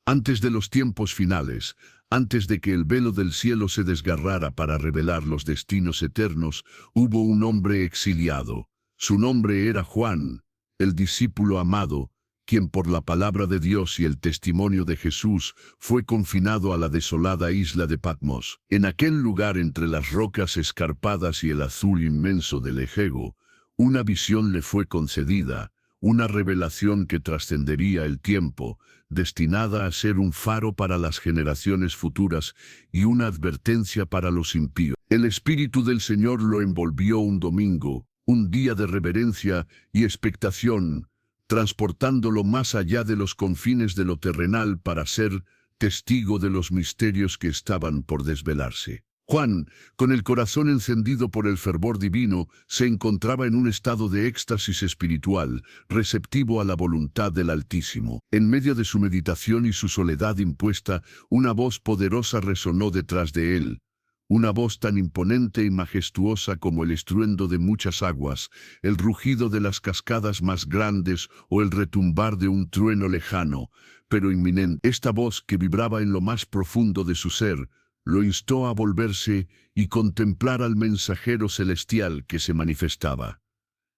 Antes de los tiempos finales, antes de que el velo del cielo se desgarrara para revelar los destinos eternos, hubo un hombre exiliado. Su nombre era Juan, el discípulo amado, quien por la palabra de Dios y el testimonio de Jesús fue confinado a la desolada isla de Patmos. En aquel lugar entre las rocas escarpadas y el azul inmenso del Egeo, una visión le fue concedida, una revelación que trascendería el tiempo, destinada a ser un faro para las generaciones futuras y una advertencia para los impíos. El Espíritu del Señor lo envolvió un domingo, un día de reverencia y expectación, transportándolo más allá de los confines de lo terrenal para ser testigo de los misterios que estaban por desvelarse. Juan, con el corazón encendido por el fervor divino, se encontraba en un estado de éxtasis espiritual, receptivo a la voluntad del Altísimo. En medio de su meditación y su soledad impuesta, una voz poderosa resonó detrás de él. Una voz tan imponente y majestuosa como el estruendo de muchas aguas, el rugido de las cascadas más grandes o el retumbar de un trueno lejano, pero inminente. Esta voz, que vibraba en lo más profundo de su ser, lo instó a volverse y contemplar al mensajero celestial que se manifestaba.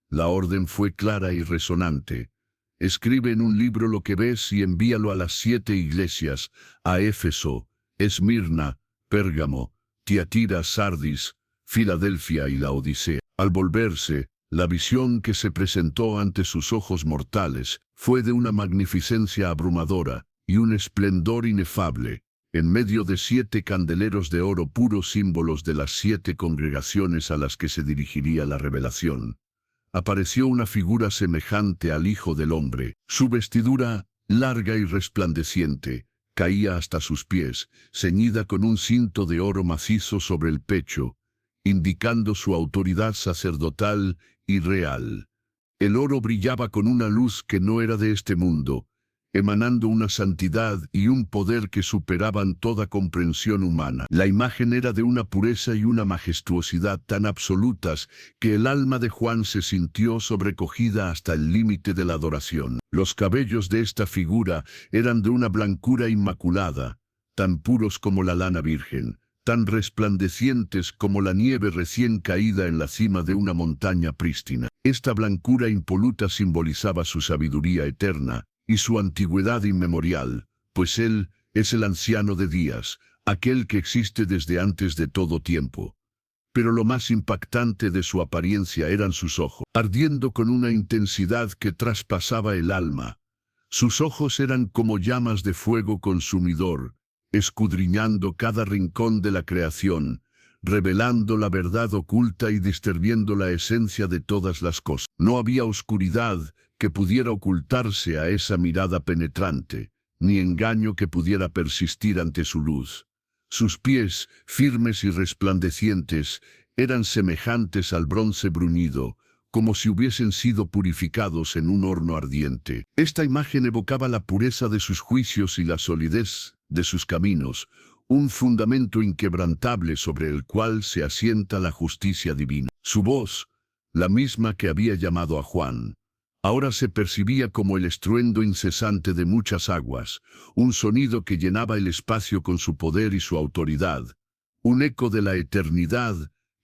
La orden fue clara y resonante. Escribe en un libro lo que ves y envíalo a las 7 iglesias, a Éfeso, Esmirna, Pérgamo, Tiatira, Sardis, Filadelfia y la Odisea. Al volverse, la visión que se presentó ante sus ojos mortales fue de una magnificencia abrumadora y un esplendor inefable. En medio de 7 candeleros de oro puro, símbolos de las 7 congregaciones a las que se dirigiría la revelación, apareció una figura semejante al Hijo del Hombre. Su vestidura, larga y resplandeciente, caía hasta sus pies, ceñida con un cinto de oro macizo sobre el pecho, indicando su autoridad sacerdotal y real. El oro brillaba con una luz que no era de este mundo, emanando una santidad y un poder que superaban toda comprensión humana. La imagen era de una pureza y una majestuosidad tan absolutas que el alma de Juan se sintió sobrecogida hasta el límite de la adoración. Los cabellos de esta figura eran de una blancura inmaculada, tan puros como la lana virgen, tan resplandecientes como la nieve recién caída en la cima de una montaña prístina. Esta blancura impoluta simbolizaba su sabiduría eterna y su antigüedad inmemorial, pues Él es el anciano de días, aquel que existe desde antes de todo tiempo. Pero lo más impactante de su apariencia eran sus ojos, ardiendo con una intensidad que traspasaba el alma. Sus ojos eran como llamas de fuego consumidor, escudriñando cada rincón de la creación, revelando la verdad oculta y discerniendo la esencia de todas las cosas. No había oscuridad que pudiera ocultarse a esa mirada penetrante, ni engaño que pudiera persistir ante su luz. Sus pies, firmes y resplandecientes, eran semejantes al bronce bruñido, como si hubiesen sido purificados en un horno ardiente. Esta imagen evocaba la pureza de sus juicios y la solidez de sus caminos, un fundamento inquebrantable sobre el cual se asienta la justicia divina. Su voz, la misma que había llamado a Juan, ahora se percibía como el estruendo incesante de muchas aguas, un sonido que llenaba el espacio con su poder y su autoridad, un eco de la eternidad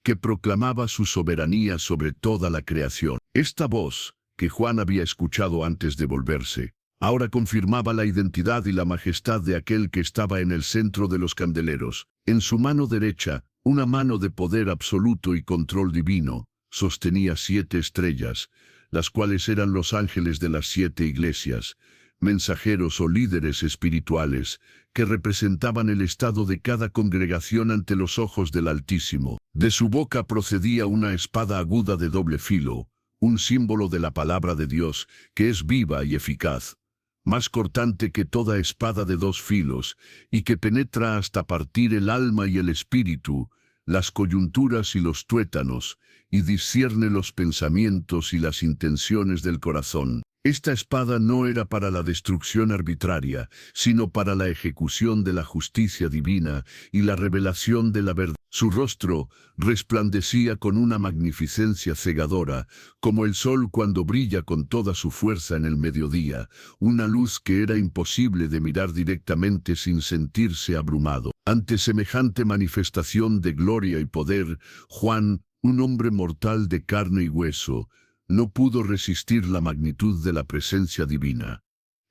que proclamaba su soberanía sobre toda la creación. Esta voz, que Juan había escuchado antes de volverse, ahora confirmaba la identidad y la majestad de aquel que estaba en el centro de los candeleros. En su mano derecha, una mano de poder absoluto y control divino, sostenía 7 estrellas, las cuales eran los ángeles de las 7 iglesias, mensajeros o líderes espirituales, que representaban el estado de cada congregación ante los ojos del Altísimo. De su boca procedía una espada aguda de doble filo, un símbolo de la palabra de Dios, que es viva y eficaz, más cortante que toda espada de 2 filos, y que penetra hasta partir el alma y el espíritu, las coyunturas y los tuétanos, y discierne los pensamientos y las intenciones del corazón. Esta espada no era para la destrucción arbitraria, sino para la ejecución de la justicia divina y la revelación de la verdad. Su rostro resplandecía con una magnificencia cegadora, como el sol cuando brilla con toda su fuerza en el mediodía, una luz que era imposible de mirar directamente sin sentirse abrumado. Ante semejante manifestación de gloria y poder, Juan, un hombre mortal de carne y hueso, no pudo resistir la magnitud de la presencia divina.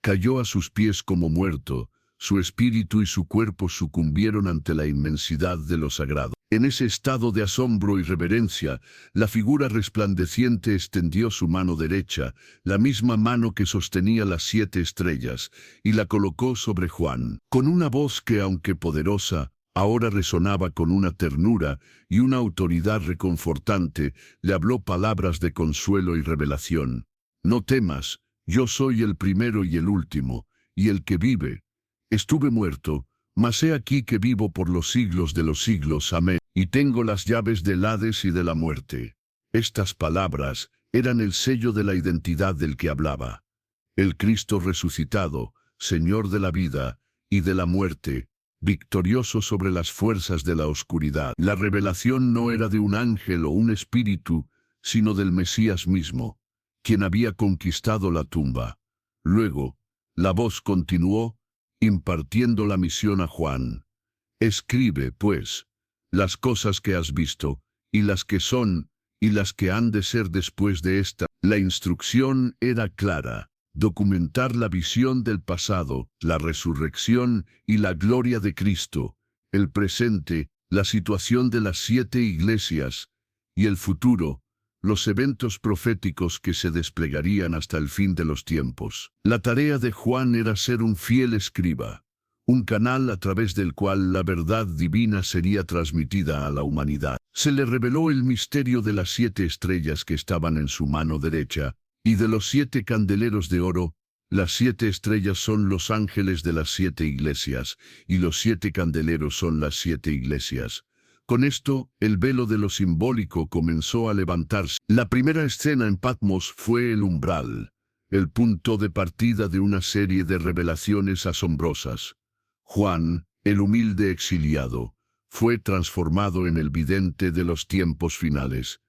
Cayó a sus pies como muerto. Su espíritu y su cuerpo sucumbieron ante la inmensidad de lo sagrado. En ese estado de asombro y reverencia, la figura resplandeciente extendió su mano derecha, la misma mano que sostenía las 7 estrellas, y la colocó sobre Juan. Con una voz que, aunque poderosa, ahora resonaba con una ternura y una autoridad reconfortante, le habló palabras de consuelo y revelación. No temas, yo soy el primero y el último, y el que vive. Estuve muerto, mas he aquí que vivo por los siglos de los siglos. Amén. Y tengo las llaves del Hades y de la muerte. Estas palabras eran el sello de la identidad del que hablaba. El Cristo resucitado, Señor de la vida y de la muerte, victorioso sobre las fuerzas de la oscuridad. La revelación no era de un ángel o un espíritu, sino del Mesías mismo, quien había conquistado la tumba. Luego, la voz continuó, impartiendo la misión a Juan. Escribe, pues, las cosas que has visto, y las que son, y las que han de ser después de esta. La instrucción era clara: documentar la visión del pasado, la resurrección y la gloria de Cristo, el presente, la situación de las 7 iglesias, y el futuro, los eventos proféticos que se desplegarían hasta el fin de los tiempos. La tarea de Juan era ser un fiel escriba, un canal a través del cual la verdad divina sería transmitida a la humanidad. Se le reveló el misterio de las 7 estrellas que estaban en su mano derecha, y de los 7 candeleros de oro. Las 7 estrellas son los ángeles de las 7 iglesias, y los 7 candeleros son las 7 iglesias. Con esto, el velo de lo simbólico comenzó a levantarse. La primera escena en Patmos fue el umbral, el punto de partida de una serie de revelaciones asombrosas. Juan, el humilde exiliado, fue transformado en el vidente de los tiempos finales,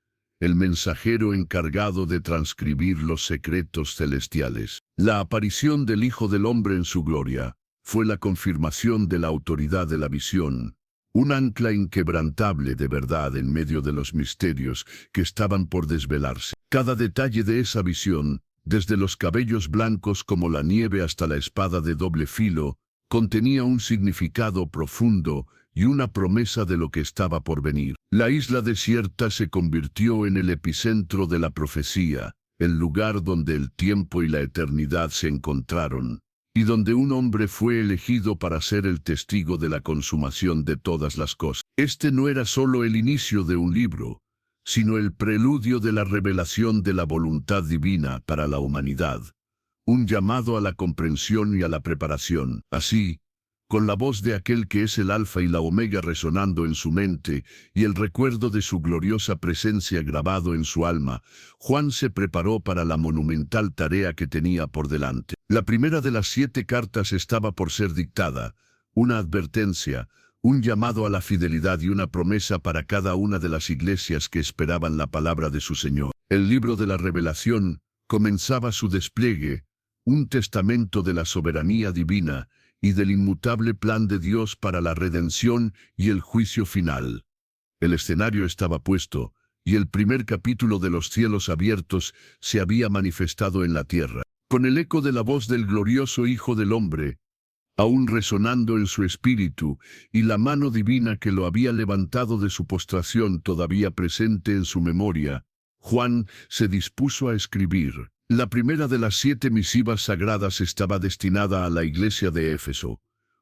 el mensajero encargado de transcribir los secretos celestiales. La aparición del Hijo del Hombre en su gloria fue la confirmación de la autoridad de la visión, un ancla inquebrantable de verdad en medio de los misterios que estaban por desvelarse. Cada detalle de esa visión, desde los cabellos blancos como la nieve hasta la espada de doble filo, contenía un significado profundo y una promesa de lo que estaba por venir. La isla desierta se convirtió en el epicentro de la profecía, el lugar donde el tiempo y la eternidad se encontraron, y donde un hombre fue elegido para ser el testigo de la consumación de todas las cosas. Este no era solo el inicio de un libro, sino el preludio de la revelación de la voluntad divina para la humanidad, un llamado a la comprensión y a la preparación. Así, con la voz de aquel que es el Alfa y la Omega resonando en su mente y el recuerdo de su gloriosa presencia grabado en su alma, Juan se preparó para la monumental tarea que tenía por delante. La primera de las 7 cartas estaba por ser dictada, una advertencia, un llamado a la fidelidad y una promesa para cada una de las iglesias que esperaban la palabra de su Señor. El libro de la Revelación comenzaba su despliegue, un testamento de la soberanía divina y del inmutable plan de Dios para la redención y el juicio final. El escenario estaba puesto, y el primer capítulo de los cielos abiertos se había manifestado en la tierra. Con el eco de la voz del glorioso Hijo del Hombre, aún resonando en su espíritu, y la mano divina que lo había levantado de su postración todavía presente en su memoria, Juan se dispuso a escribir. La primera de las 7 misivas sagradas estaba destinada a la iglesia de Éfeso,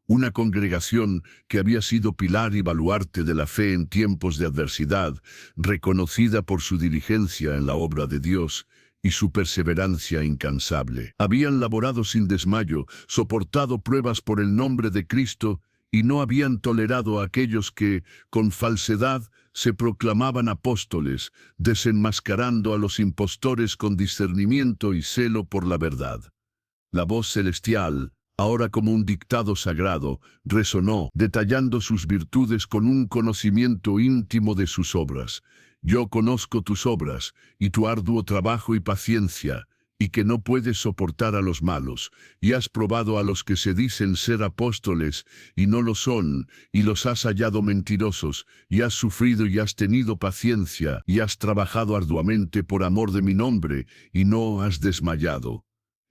una congregación que había sido pilar y baluarte de la fe en tiempos de adversidad, reconocida por su diligencia en la obra de Dios y su perseverancia incansable. Habían laborado sin desmayo, soportado pruebas por el nombre de Cristo, y no habían tolerado a aquellos que, con falsedad, se proclamaban apóstoles, desenmascarando a los impostores con discernimiento y celo por la verdad. La voz celestial, ahora como un dictado sagrado, resonó, detallando sus virtudes con un conocimiento íntimo de sus obras. Yo conozco tus obras, y tu arduo trabajo y paciencia, y que no puedes soportar a los malos, y has probado a los que se dicen ser apóstoles, y no lo son, y los has hallado mentirosos, y has sufrido y has tenido paciencia, y has trabajado arduamente por amor de mi nombre, y no has desmayado.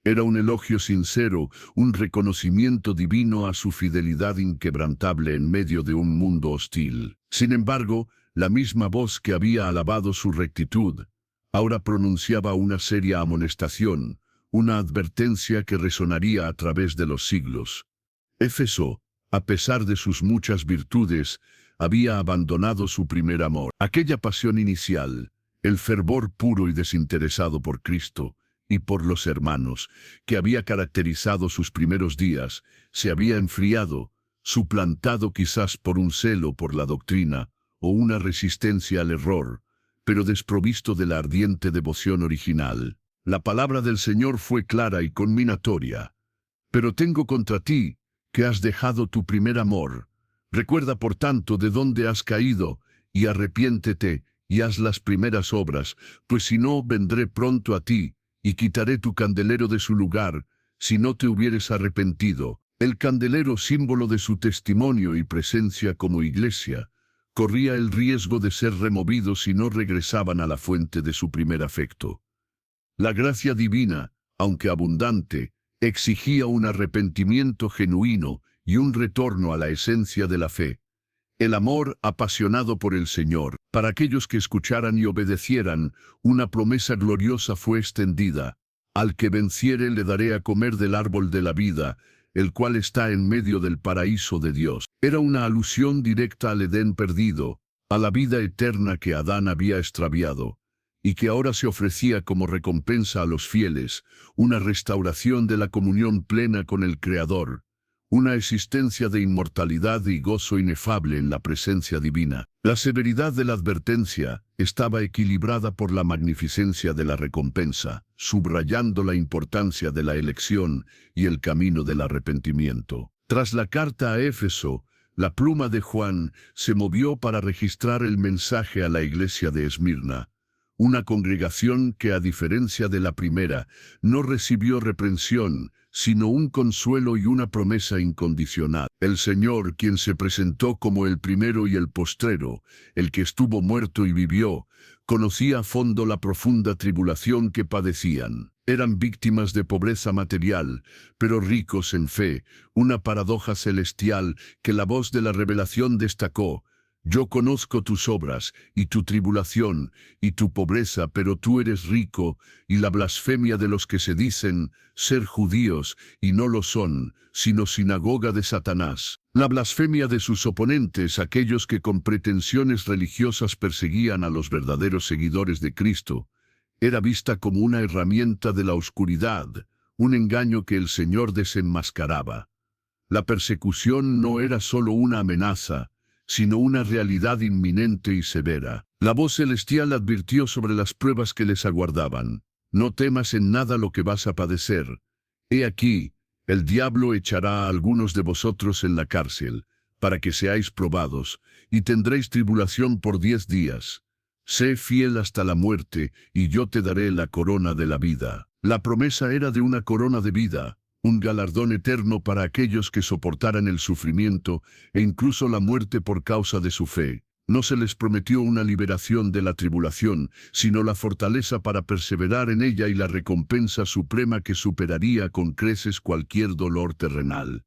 Era un elogio sincero, un reconocimiento divino a su fidelidad inquebrantable en medio de un mundo hostil. Sin embargo, la misma voz que había alabado su rectitud, ahora pronunciaba una seria amonestación, una advertencia que resonaría a través de los siglos. Éfeso, a pesar de sus muchas virtudes, había abandonado su primer amor. Aquella pasión inicial, el fervor puro y desinteresado por Cristo y por los hermanos, que había caracterizado sus primeros días, se había enfriado, suplantado quizás por un celo por la doctrina o una resistencia al error, pero desprovisto de la ardiente devoción original. La palabra del Señor fue clara y conminatoria. Pero tengo contra ti, que has dejado tu primer amor. Recuerda por tanto de dónde has caído, y arrepiéntete, y haz las primeras obras, pues si no, vendré pronto a ti, y quitaré tu candelero de su lugar, si no te hubieres arrepentido. El candelero, símbolo de su testimonio y presencia como iglesia, corría el riesgo de ser removido si no regresaban a la fuente de su primer afecto. La gracia divina, aunque abundante, exigía un arrepentimiento genuino y un retorno a la esencia de la fe. El amor apasionado por el Señor, para aquellos que escucharan y obedecieran, una promesa gloriosa fue extendida. Al que venciere le daré a comer del árbol de la vida, el cual está en medio del paraíso de Dios. Era una alusión directa al Edén perdido, a la vida eterna que Adán había extraviado, y que ahora se ofrecía como recompensa a los fieles, una restauración de la comunión plena con el Creador, una existencia de inmortalidad y gozo inefable en la presencia divina. La severidad de la advertencia estaba equilibrada por la magnificencia de la recompensa, subrayando la importancia de la elección y el camino del arrepentimiento. Tras la carta a Éfeso, la pluma de Juan se movió para registrar el mensaje a la iglesia de Esmirna, una congregación que, a diferencia de la primera, no recibió reprensión, sino un consuelo y una promesa incondicional. El Señor, quien se presentó como el primero y el postrero, el que estuvo muerto y vivió, conocía a fondo la profunda tribulación que padecían. Eran víctimas de pobreza material, pero ricos en fe, una paradoja celestial que la voz de la revelación destacó. Yo conozco tus obras, y tu tribulación, y tu pobreza, pero tú eres rico, y la blasfemia de los que se dicen ser judíos, y no lo son, sino sinagoga de Satanás. La blasfemia de sus oponentes, aquellos que con pretensiones religiosas perseguían a los verdaderos seguidores de Cristo, era vista como una herramienta de la oscuridad, un engaño que el Señor desenmascaraba. La persecución no era solo una amenaza, sino una realidad inminente y severa. La voz celestial advirtió sobre las pruebas que les aguardaban. No temas en nada lo que vas a padecer. He aquí, el diablo echará a algunos de vosotros en la cárcel, para que seáis probados, y tendréis tribulación por 10 días. Sé fiel hasta la muerte, y yo te daré la corona de la vida. La promesa era de una corona de vida, un galardón eterno para aquellos que soportaran el sufrimiento e incluso la muerte por causa de su fe. No se les prometió una liberación de la tribulación, sino la fortaleza para perseverar en ella y la recompensa suprema que superaría con creces cualquier dolor terrenal.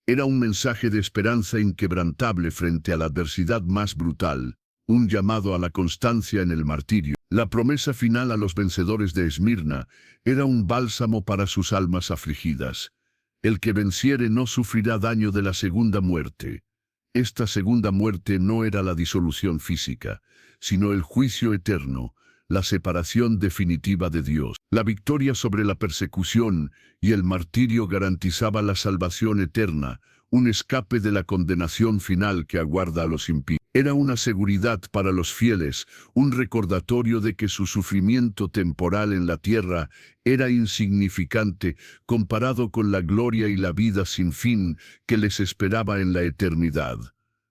Era un mensaje de esperanza inquebrantable frente a la adversidad más brutal, un llamado a la constancia en el martirio. La promesa final a los vencedores de Esmirna era un bálsamo para sus almas afligidas. El que venciere no sufrirá daño de la segunda muerte. Esta segunda muerte no era la disolución física, sino el juicio eterno, la separación definitiva de Dios. La victoria sobre la persecución y el martirio garantizaba la salvación eterna, un escape de la condenación final que aguarda a los impíos. Era una seguridad para los fieles, un recordatorio de que su sufrimiento temporal en la tierra era insignificante comparado con la gloria y la vida sin fin que les esperaba en la eternidad.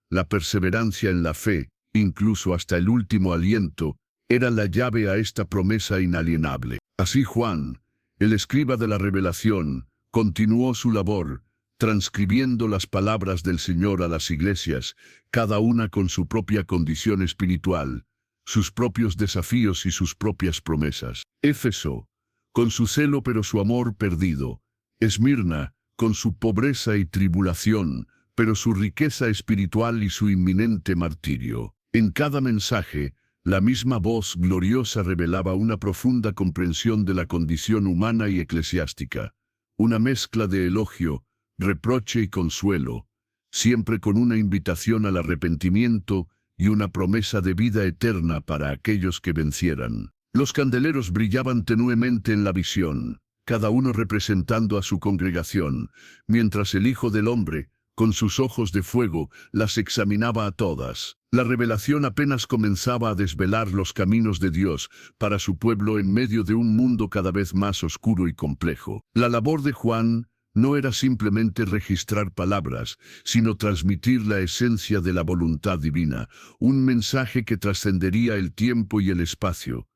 La perseverancia en la fe, incluso hasta el último aliento, era la llave a esta promesa inalienable. Así Juan, el escriba de la revelación, continuó su labor, transcribiendo las palabras del Señor a las iglesias, cada una con su propia condición espiritual, sus propios desafíos y sus propias promesas. Éfeso, con su celo pero su amor perdido. Esmirna, con su pobreza y tribulación, pero su riqueza espiritual y su inminente martirio. En cada mensaje, la misma voz gloriosa revelaba una profunda comprensión de la condición humana y eclesiástica, una mezcla de elogio, reproche y consuelo, siempre con una invitación al arrepentimiento y una promesa de vida eterna para aquellos que vencieran. Los candeleros brillaban tenuemente en la visión, cada uno representando a su congregación, mientras el Hijo del Hombre, con sus ojos de fuego, las examinaba a todas. La revelación apenas comenzaba a desvelar los caminos de Dios para su pueblo en medio de un mundo cada vez más oscuro y complejo. La labor de Juan no era simplemente registrar palabras, sino transmitir la esencia de la voluntad divina, un mensaje que trascendería el tiempo y el espacio,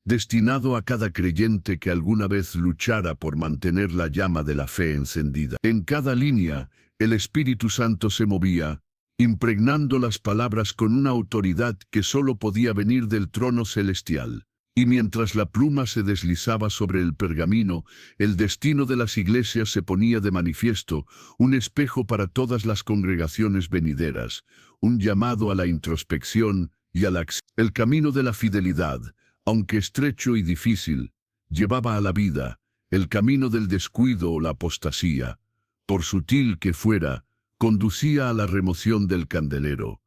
destinado a cada creyente que alguna vez luchara por mantener la llama de la fe encendida. En cada línea, el Espíritu Santo se movía, impregnando las palabras con una autoridad que solo podía venir del trono celestial. Y mientras la pluma se deslizaba sobre el pergamino, el destino de las iglesias se ponía de manifiesto, un espejo para todas las congregaciones venideras, un llamado a la introspección y a la acción. El camino de la fidelidad, aunque estrecho y difícil, llevaba a la vida. El camino del descuido o la apostasía, por sutil que fuera, conducía a la remoción del candelero.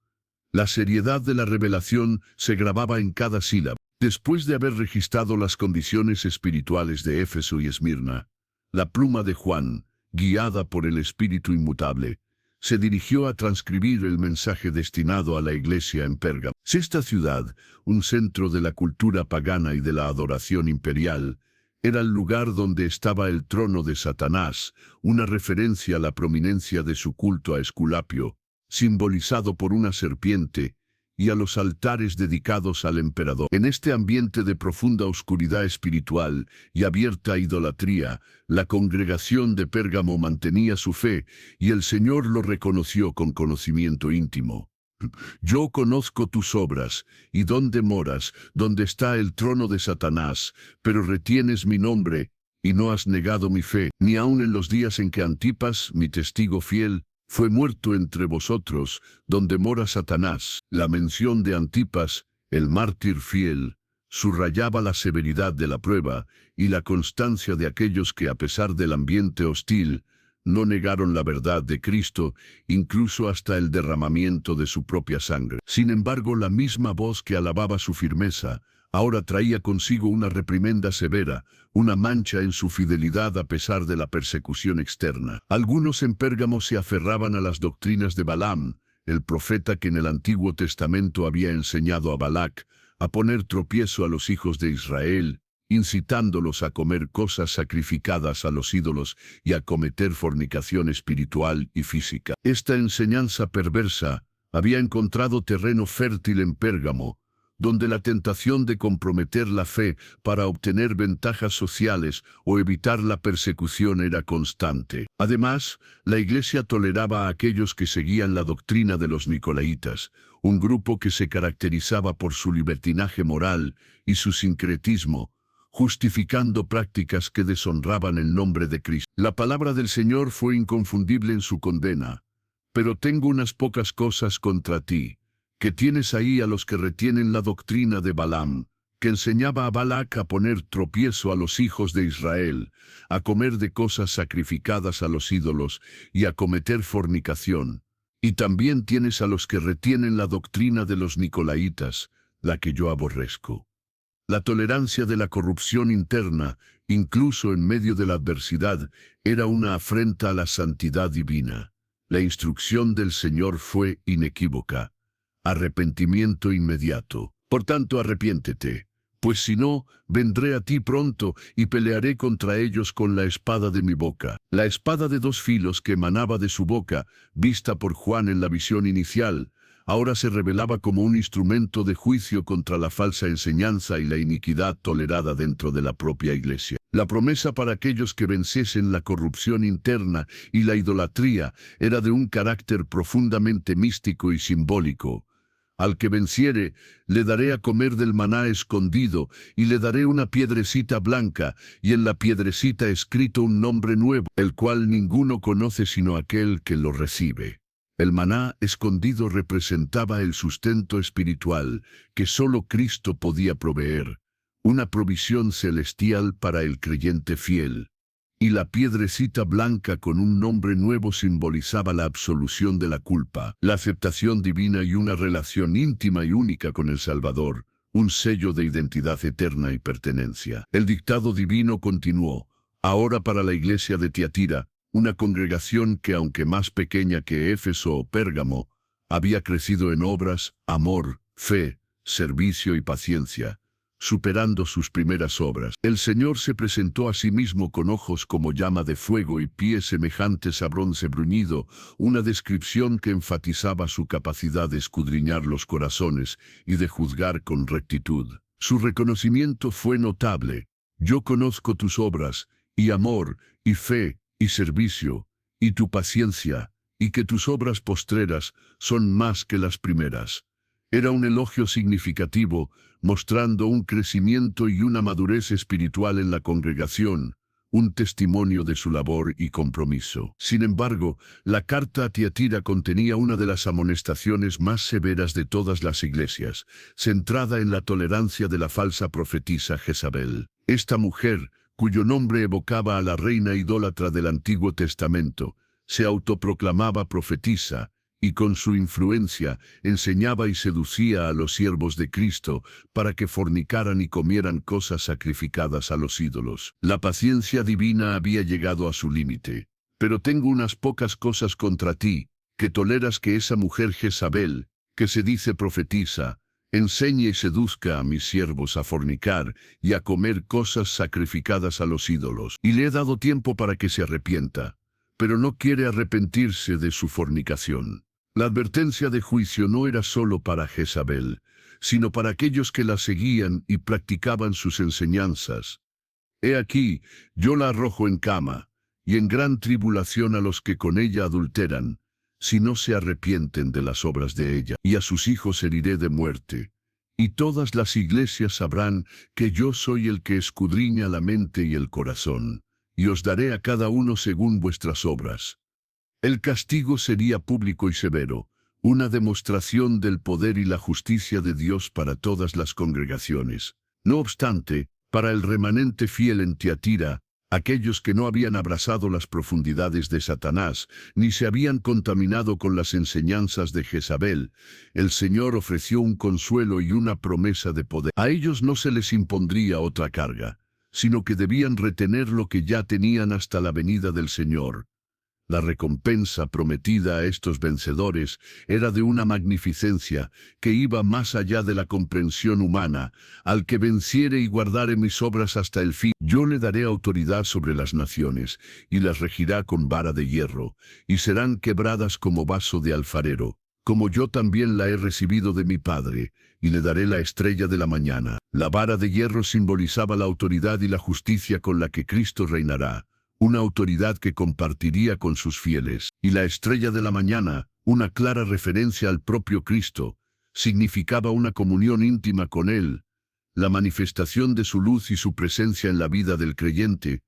La seriedad de la revelación se grababa en cada sílaba. Después de haber registrado las condiciones espirituales de Éfeso y Esmirna, la pluma de Juan, guiada por el Espíritu inmutable, se dirigió a transcribir el mensaje destinado a la iglesia en Pérgamo. Esta ciudad, un centro de la cultura pagana y de la adoración imperial, era el lugar donde estaba el trono de Satanás, una referencia a la prominencia de su culto a Esculapio, simbolizado por una serpiente, y a los altares dedicados al emperador. En este ambiente de profunda oscuridad espiritual y abierta idolatría, la congregación de Pérgamo mantenía su fe, y el Señor lo reconoció con conocimiento íntimo. Yo conozco tus obras, y dónde moras, donde está el trono de Satanás, pero retienes mi nombre, y no has negado mi fe, ni aun en los días en que Antipas, mi testigo fiel, fue muerto entre vosotros, donde mora Satanás. La mención de Antipas, el mártir fiel, subrayaba la severidad de la prueba y la constancia de aquellos que, a pesar del ambiente hostil, no negaron la verdad de Cristo, incluso hasta el derramamiento de su propia sangre. Sin embargo, la misma voz que alababa su firmeza, ahora traía consigo una reprimenda severa, una mancha en su fidelidad a pesar de la persecución externa. Algunos en Pérgamo se aferraban a las doctrinas de Balaam, el profeta que en el Antiguo Testamento había enseñado a Balac a poner tropiezo a los hijos de Israel, incitándolos a comer cosas sacrificadas a los ídolos y a cometer fornicación espiritual y física. Esta enseñanza perversa había encontrado terreno fértil en Pérgamo, donde la tentación de comprometer la fe para obtener ventajas sociales o evitar la persecución era constante. Además, la Iglesia toleraba a aquellos que seguían la doctrina de los Nicolaitas, un grupo que se caracterizaba por su libertinaje moral y su sincretismo, justificando prácticas que deshonraban el nombre de Cristo. La palabra del Señor fue inconfundible en su condena. Pero tengo unas pocas cosas contra ti, que tienes ahí a los que retienen la doctrina de Balaam, que enseñaba a Balac a poner tropiezo a los hijos de Israel, a comer de cosas sacrificadas a los ídolos y a cometer fornicación. Y también tienes a los que retienen la doctrina de los Nicolaitas, la que yo aborrezco. La tolerancia de la corrupción interna, incluso en medio de la adversidad, era una afrenta a la santidad divina. La instrucción del Señor fue inequívoca: arrepentimiento inmediato. Por tanto, arrepiéntete, pues si no, vendré a ti pronto y pelearé contra ellos con la espada de mi boca. La espada de dos filos que emanaba de su boca, vista por Juan en la visión inicial, ahora se revelaba como un instrumento de juicio contra la falsa enseñanza y la iniquidad tolerada dentro de la propia iglesia. La promesa para aquellos que venciesen la corrupción interna y la idolatría era de un carácter profundamente místico y simbólico. Al que venciere, le daré a comer del maná escondido, y le daré una piedrecita blanca, y en la piedrecita escrito un nombre nuevo, el cual ninguno conoce sino aquel que lo recibe. El maná escondido representaba el sustento espiritual que solo Cristo podía proveer, una provisión celestial para el creyente fiel. Y la piedrecita blanca con un nombre nuevo simbolizaba la absolución de la culpa, la aceptación divina y una relación íntima y única con el Salvador, un sello de identidad eterna y pertenencia. El dictado divino continuó: ahora para la iglesia de Tiatira, una congregación que, aunque más pequeña que Éfeso o Pérgamo, había crecido en obras, amor, fe, servicio y paciencia, superando sus primeras obras. El Señor se presentó a sí mismo con ojos como llama de fuego y pies semejantes a bronce bruñido, una descripción que enfatizaba su capacidad de escudriñar los corazones y de juzgar con rectitud. Su reconocimiento fue notable: yo conozco tus obras, y amor, y fe, y servicio, y tu paciencia, y que tus obras postreras son más que las primeras. Era un elogio significativo, mostrando un crecimiento y una madurez espiritual en la congregación, un testimonio de su labor y compromiso. Sin embargo, la carta a Tiatira contenía una de las amonestaciones más severas de todas las iglesias, centrada en la tolerancia de la falsa profetisa Jezabel. Esta mujer, cuyo nombre evocaba a la reina idólatra del Antiguo Testamento, se autoproclamaba profetisa, y con su influencia enseñaba y seducía a los siervos de Cristo para que fornicaran y comieran cosas sacrificadas a los ídolos. La paciencia divina había llegado a su límite. Pero tengo unas pocas cosas contra ti, que toleras que esa mujer Jezabel, que se dice profetisa, enseñe y seduzca a mis siervos a fornicar y a comer cosas sacrificadas a los ídolos. Y le he dado tiempo para que se arrepienta, pero no quiere arrepentirse de su fornicación. La advertencia de juicio no era solo para Jezabel, sino para aquellos que la seguían y practicaban sus enseñanzas. He aquí, yo la arrojo en cama, y en gran tribulación a los que con ella adulteran, si no se arrepienten de las obras de ella, y a sus hijos heriré de muerte. Y todas las iglesias sabrán que yo soy el que escudriña la mente y el corazón, y os daré a cada uno según vuestras obras. El castigo sería público y severo, una demostración del poder y la justicia de Dios para todas las congregaciones. No obstante, para el remanente fiel en Tiatira, aquellos que no habían abrazado las profundidades de Satanás, ni se habían contaminado con las enseñanzas de Jezabel, el Señor ofreció un consuelo y una promesa de poder. A ellos no se les impondría otra carga, sino que debían retener lo que ya tenían hasta la venida del Señor. La recompensa prometida a estos vencedores era de una magnificencia que iba más allá de la comprensión humana. Al que venciere y guardare mis obras hasta el fin, yo le daré autoridad sobre las naciones, y las regirá con vara de hierro, y serán quebradas como vaso de alfarero, como yo también la he recibido de mi Padre, y le daré la estrella de la mañana. La vara de hierro simbolizaba la autoridad y la justicia con la que Cristo reinará, una autoridad que compartiría con sus fieles. Y la estrella de la mañana, una clara referencia al propio Cristo, significaba una comunión íntima con Él, la manifestación de su luz y su presencia en la vida del creyente,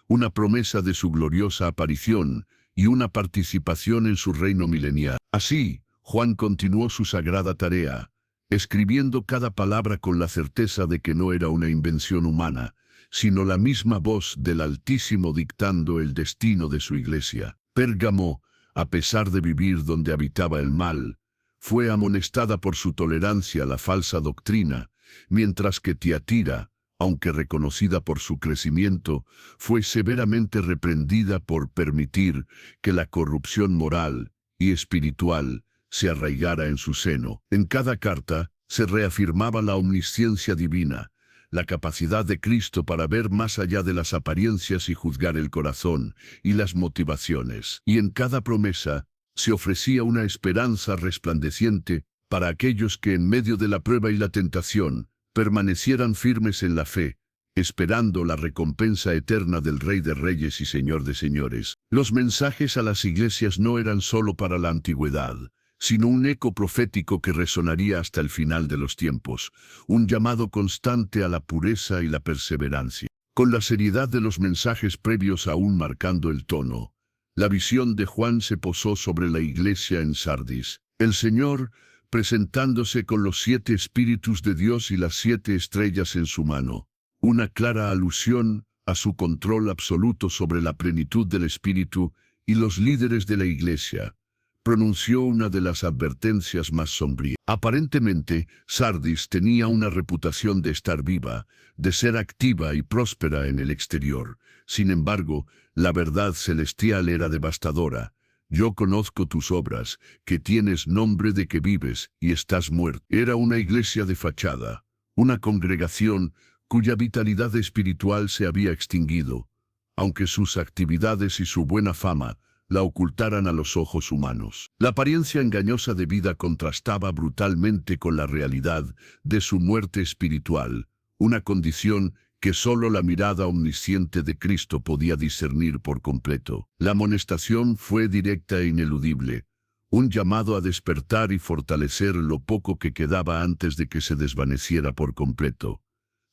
una promesa de su gloriosa aparición y una participación en su reino milenial. Así, Juan continuó su sagrada tarea, escribiendo cada palabra con la certeza de que no era una invención humana, sino la misma voz del Altísimo dictando el destino de su iglesia. Pérgamo, a pesar de vivir donde habitaba el mal, fue amonestada por su tolerancia a la falsa doctrina, mientras que Tiatira, aunque reconocida por su crecimiento, fue severamente reprendida por permitir que la corrupción moral y espiritual se arraigara en su seno. En cada carta se reafirmaba la omnisciencia divina, la capacidad de Cristo para ver más allá de las apariencias y juzgar el corazón y las motivaciones. Y en cada promesa se ofrecía una esperanza resplandeciente para aquellos que en medio de la prueba y la tentación permanecieran firmes en la fe, esperando la recompensa eterna del Rey de Reyes y Señor de Señores. Los mensajes a las iglesias no eran solo para la antigüedad, sino un eco profético que resonaría hasta el final de los tiempos, un llamado constante a la pureza y la perseverancia. Con la seriedad de los mensajes previos aún marcando el tono, la visión de Juan se posó sobre la iglesia en Sardis. El Señor, presentándose con los 7 espíritus de Dios y las 7 estrellas en su mano, una clara alusión a su control absoluto sobre la plenitud del Espíritu y los líderes de la iglesia, pronunció una de las advertencias más sombrías. Aparentemente, Sardis tenía una reputación de estar viva, de ser activa y próspera en el exterior. Sin embargo, la verdad celestial era devastadora. Yo conozco tus obras, que tienes nombre de que vives y estás muerto. Era una iglesia de fachada, una congregación cuya vitalidad espiritual se había extinguido, aunque sus actividades y su buena fama la ocultaran a los ojos humanos. La apariencia engañosa de vida contrastaba brutalmente con la realidad de su muerte espiritual, una condición que solo la mirada omnisciente de Cristo podía discernir por completo. La amonestación fue directa e ineludible, un llamado a despertar y fortalecer lo poco que quedaba antes de que se desvaneciera por completo.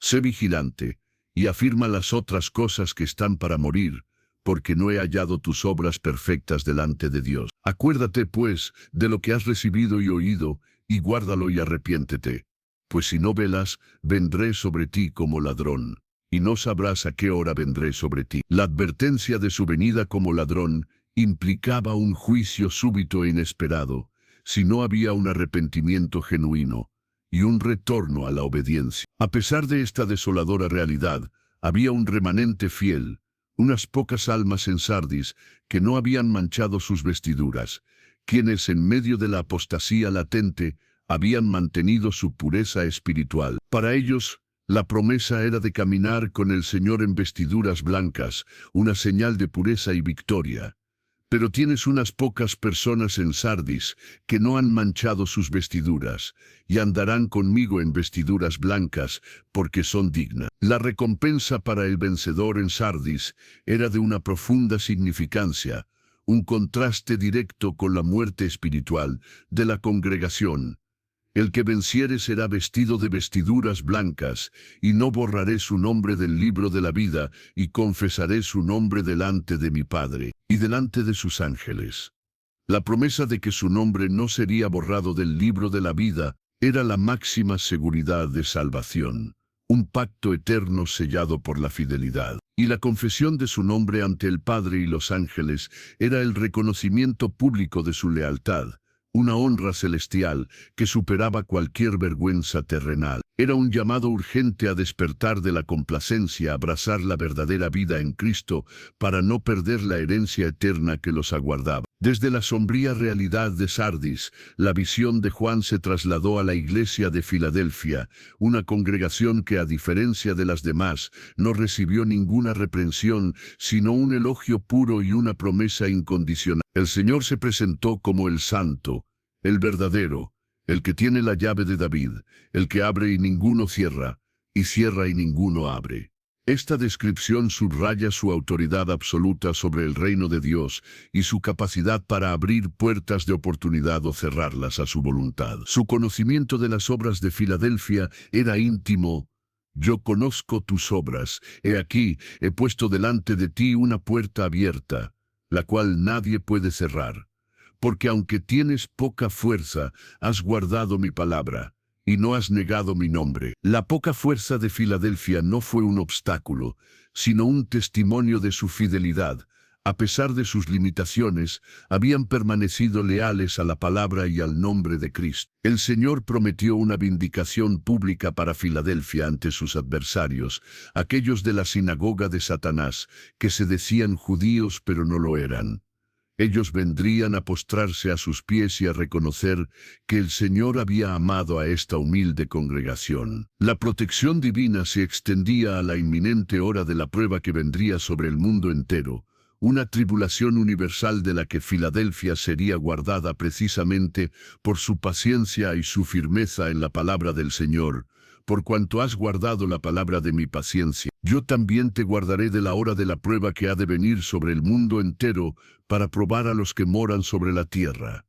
Sé vigilante, y afirma las otras cosas que están para morir, porque no he hallado tus obras perfectas delante de Dios. Acuérdate, pues, de lo que has recibido y oído, y guárdalo y arrepiéntete. Pues si no velas, vendré sobre ti como ladrón, y no sabrás a qué hora vendré sobre ti. La advertencia de su venida como ladrón implicaba un juicio súbito e inesperado, si no había un arrepentimiento genuino y un retorno a la obediencia. A pesar de esta desoladora realidad, había un remanente fiel, unas pocas almas en Sardis que no habían manchado sus vestiduras, quienes en medio de la apostasía latente habían mantenido su pureza espiritual. Para ellos, la promesa era de caminar con el Señor en vestiduras blancas, una señal de pureza y victoria. Pero tienes unas pocas personas en Sardis que no han manchado sus vestiduras, y andarán conmigo en vestiduras blancas, porque son dignas. La recompensa para el vencedor en Sardis era de una profunda significancia, un contraste directo con la muerte espiritual de la congregación. El que venciere será vestido de vestiduras blancas, y no borraré su nombre del libro de la vida, y confesaré su nombre delante de mi Padre, y delante de sus ángeles. La promesa de que su nombre no sería borrado del libro de la vida era la máxima seguridad de salvación, un pacto eterno sellado por la fidelidad. Y la confesión de su nombre ante el Padre y los ángeles era el reconocimiento público de su lealtad, una honra celestial que superaba cualquier vergüenza terrenal. Era un llamado urgente a despertar de la complacencia, a abrazar la verdadera vida en Cristo para no perder la herencia eterna que los aguardaba. Desde la sombría realidad de Sardis, la visión de Juan se trasladó a la iglesia de Filadelfia, una congregación que, a diferencia de las demás, no recibió ninguna reprensión, sino un elogio puro y una promesa incondicional. El Señor se presentó como el Santo, el verdadero, el que tiene la llave de David, el que abre y ninguno cierra, y cierra y ninguno abre. Esta descripción subraya su autoridad absoluta sobre el reino de Dios y su capacidad para abrir puertas de oportunidad o cerrarlas a su voluntad. Su conocimiento de las obras de Filadelfia era íntimo. Yo conozco tus obras, he aquí, he puesto delante de ti una puerta abierta, la cual nadie puede cerrar. Porque aunque tienes poca fuerza, has guardado mi palabra, y no has negado mi nombre. La poca fuerza de Filadelfia no fue un obstáculo, sino un testimonio de su fidelidad. A pesar de sus limitaciones, habían permanecido leales a la palabra y al nombre de Cristo. El Señor prometió una vindicación pública para Filadelfia ante sus adversarios, aquellos de la sinagoga de Satanás, que se decían judíos pero no lo eran. Ellos vendrían a postrarse a sus pies y a reconocer que el Señor había amado a esta humilde congregación. La protección divina se extendía a la inminente hora de la prueba que vendría sobre el mundo entero, una tribulación universal de la que Filadelfia sería guardada precisamente por su paciencia y su firmeza en la palabra del Señor. Por cuanto has guardado la palabra de mi paciencia, yo también te guardaré de la hora de la prueba que ha de venir sobre el mundo entero para probar a los que moran sobre la tierra.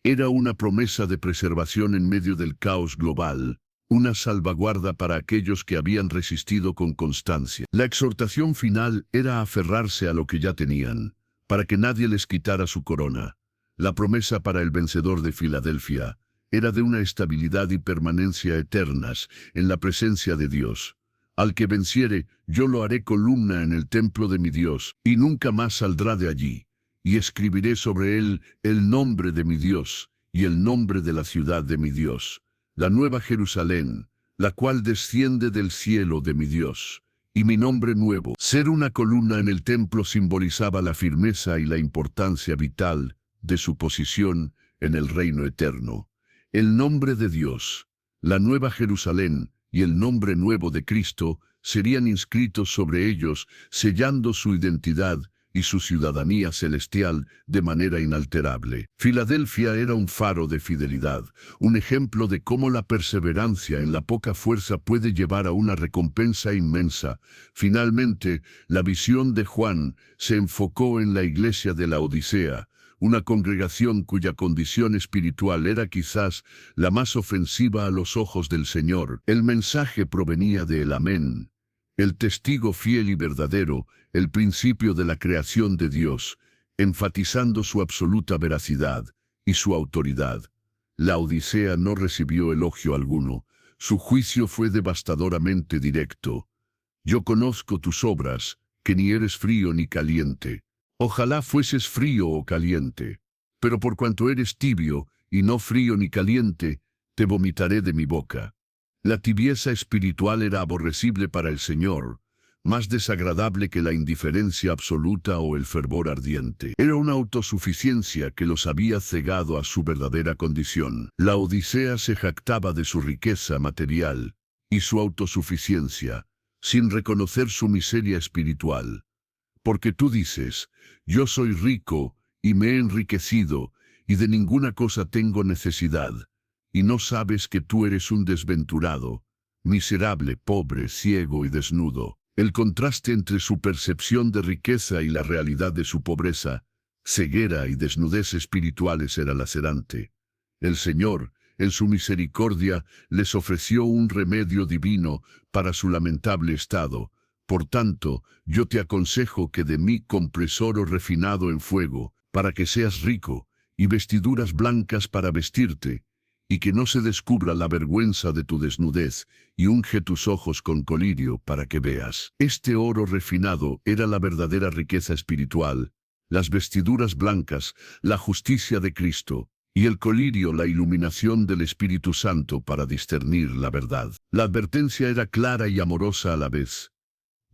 Era una promesa de preservación en medio del caos global, una salvaguarda para aquellos que habían resistido con constancia. La exhortación final era aferrarse a lo que ya tenían, para que nadie les quitara su corona. La promesa para el vencedor de Filadelfia era de una estabilidad y permanencia eternas en la presencia de Dios. Al que venciere, yo lo haré columna en el templo de mi Dios, y nunca más saldrá de allí. Y escribiré sobre él el nombre de mi Dios, y el nombre de la ciudad de mi Dios, la nueva Jerusalén, la cual desciende del cielo de mi Dios, y mi nombre nuevo. Ser una columna en el templo simbolizaba la firmeza y la importancia vital de su posición en el reino eterno. El nombre de Dios, la nueva Jerusalén y el nombre nuevo de Cristo serían inscritos sobre ellos, sellando su identidad y su ciudadanía celestial de manera inalterable. Filadelfia era un faro de fidelidad, un ejemplo de cómo la perseverancia en la poca fuerza puede llevar a una recompensa inmensa. Finalmente, la visión de Juan se enfocó en la iglesia de la Odisea, una congregación cuya condición espiritual era quizás la más ofensiva a los ojos del Señor. El mensaje provenía del Amén, el testigo fiel y verdadero, el principio de la creación de Dios, enfatizando su absoluta veracidad y su autoridad. La Odisea no recibió elogio alguno, su juicio fue devastadoramente directo. Yo conozco tus obras, que ni eres frío ni caliente. Ojalá fueses frío o caliente, pero por cuanto eres tibio, y no frío ni caliente, te vomitaré de mi boca. La tibieza espiritual era aborrecible para el Señor, más desagradable que la indiferencia absoluta o el fervor ardiente. Era una autosuficiencia que los había cegado a su verdadera condición. La Odisea se jactaba de su riqueza material y su autosuficiencia, sin reconocer su miseria espiritual. Porque tú dices, yo soy rico y me he enriquecido, y de ninguna cosa tengo necesidad, y no sabes que tú eres un desventurado, miserable, pobre, ciego y desnudo. El contraste entre su percepción de riqueza y la realidad de su pobreza, ceguera y desnudez espirituales era lacerante. El Señor, en su misericordia, les ofreció un remedio divino para su lamentable estado. Por tanto, yo te aconsejo que de mí compres oro refinado en fuego, para que seas rico, y vestiduras blancas para vestirte, y que no se descubra la vergüenza de tu desnudez, y unge tus ojos con colirio para que veas. Este oro refinado era la verdadera riqueza espiritual, las vestiduras blancas, la justicia de Cristo, y el colirio la iluminación del Espíritu Santo para discernir la verdad. La advertencia era clara y amorosa a la vez.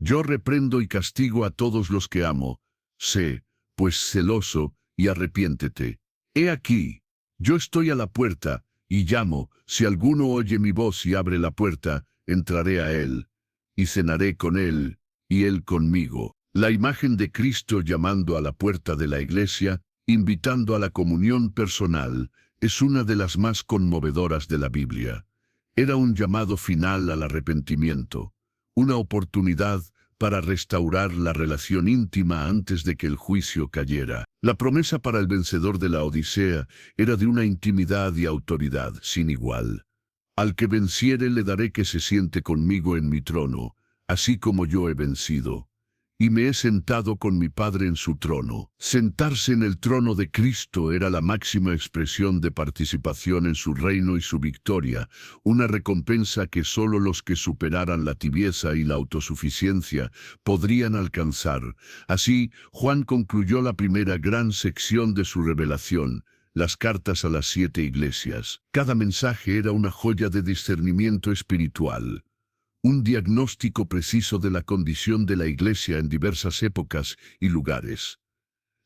Yo reprendo y castigo a todos los que amo. Sé, pues, celoso, y arrepiéntete. He aquí, yo estoy a la puerta, y llamo. Si alguno oye mi voz y abre la puerta, entraré a él, y cenaré con él, y él conmigo. La imagen de Cristo llamando a la puerta de la iglesia, invitando a la comunión personal, es una de las más conmovedoras de la Biblia. Era un llamado final al arrepentimiento, una oportunidad para restaurar la relación íntima antes de que el juicio cayera. La promesa para el vencedor de la Odisea era de una intimidad y autoridad sin igual. Al que venciere le daré que se siente conmigo en mi trono, así como yo he vencido, y me he sentado con mi Padre en su trono. Sentarse en el trono de Cristo era la máxima expresión de participación en su reino y su victoria, una recompensa que solo los que superaran la tibieza y la autosuficiencia podrían alcanzar. Así, Juan concluyó la primera gran sección de su revelación, las cartas a las 7 iglesias. Cada mensaje era una joya de discernimiento espiritual, un diagnóstico preciso de la condición de la iglesia en diversas épocas y lugares.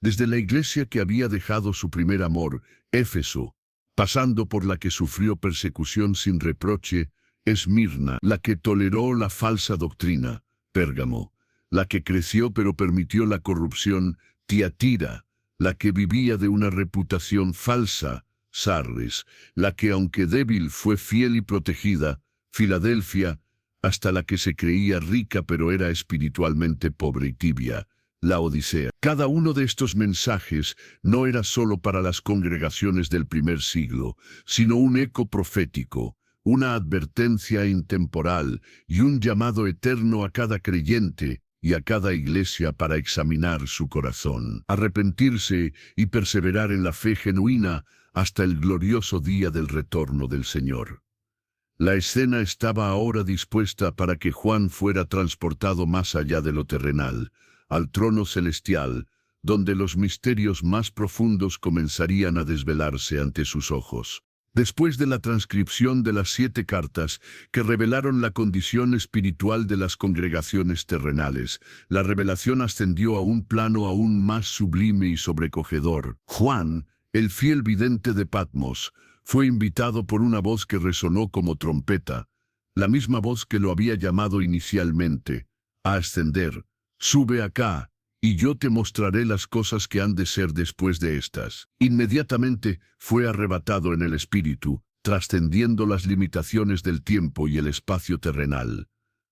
desde la iglesia que había dejado su primer amor, Éfeso, pasando por la que sufrió persecución sin reproche, Esmirna, la que toleró la falsa doctrina, Pérgamo, la que creció pero permitió la corrupción, Tiatira, la que vivía de una reputación falsa, Sardes, la que aunque débil fue fiel y protegida, Filadelfia, hasta la que se creía rica pero era espiritualmente pobre y tibia, la Odisea. Cada uno de estos mensajes no era solo para las congregaciones del primer siglo, sino un eco profético, una advertencia intemporal y un llamado eterno a cada creyente y a cada iglesia para examinar su corazón, arrepentirse y perseverar en la fe genuina hasta el glorioso día del retorno del Señor. La escena estaba ahora dispuesta para que Juan fuera transportado más allá de lo terrenal, al trono celestial, donde los misterios más profundos comenzarían a desvelarse ante sus ojos. Después de la transcripción de las 7 cartas que revelaron la condición espiritual de las congregaciones terrenales, la revelación ascendió a un plano aún más sublime y sobrecogedor. Juan, el fiel vidente de Patmos, fue invitado por una voz que resonó como trompeta, la misma voz que lo había llamado inicialmente, a ascender. Sube acá, y yo te mostraré las cosas que han de ser después de estas. Inmediatamente fue arrebatado en el espíritu, trascendiendo las limitaciones del tiempo y el espacio terrenal.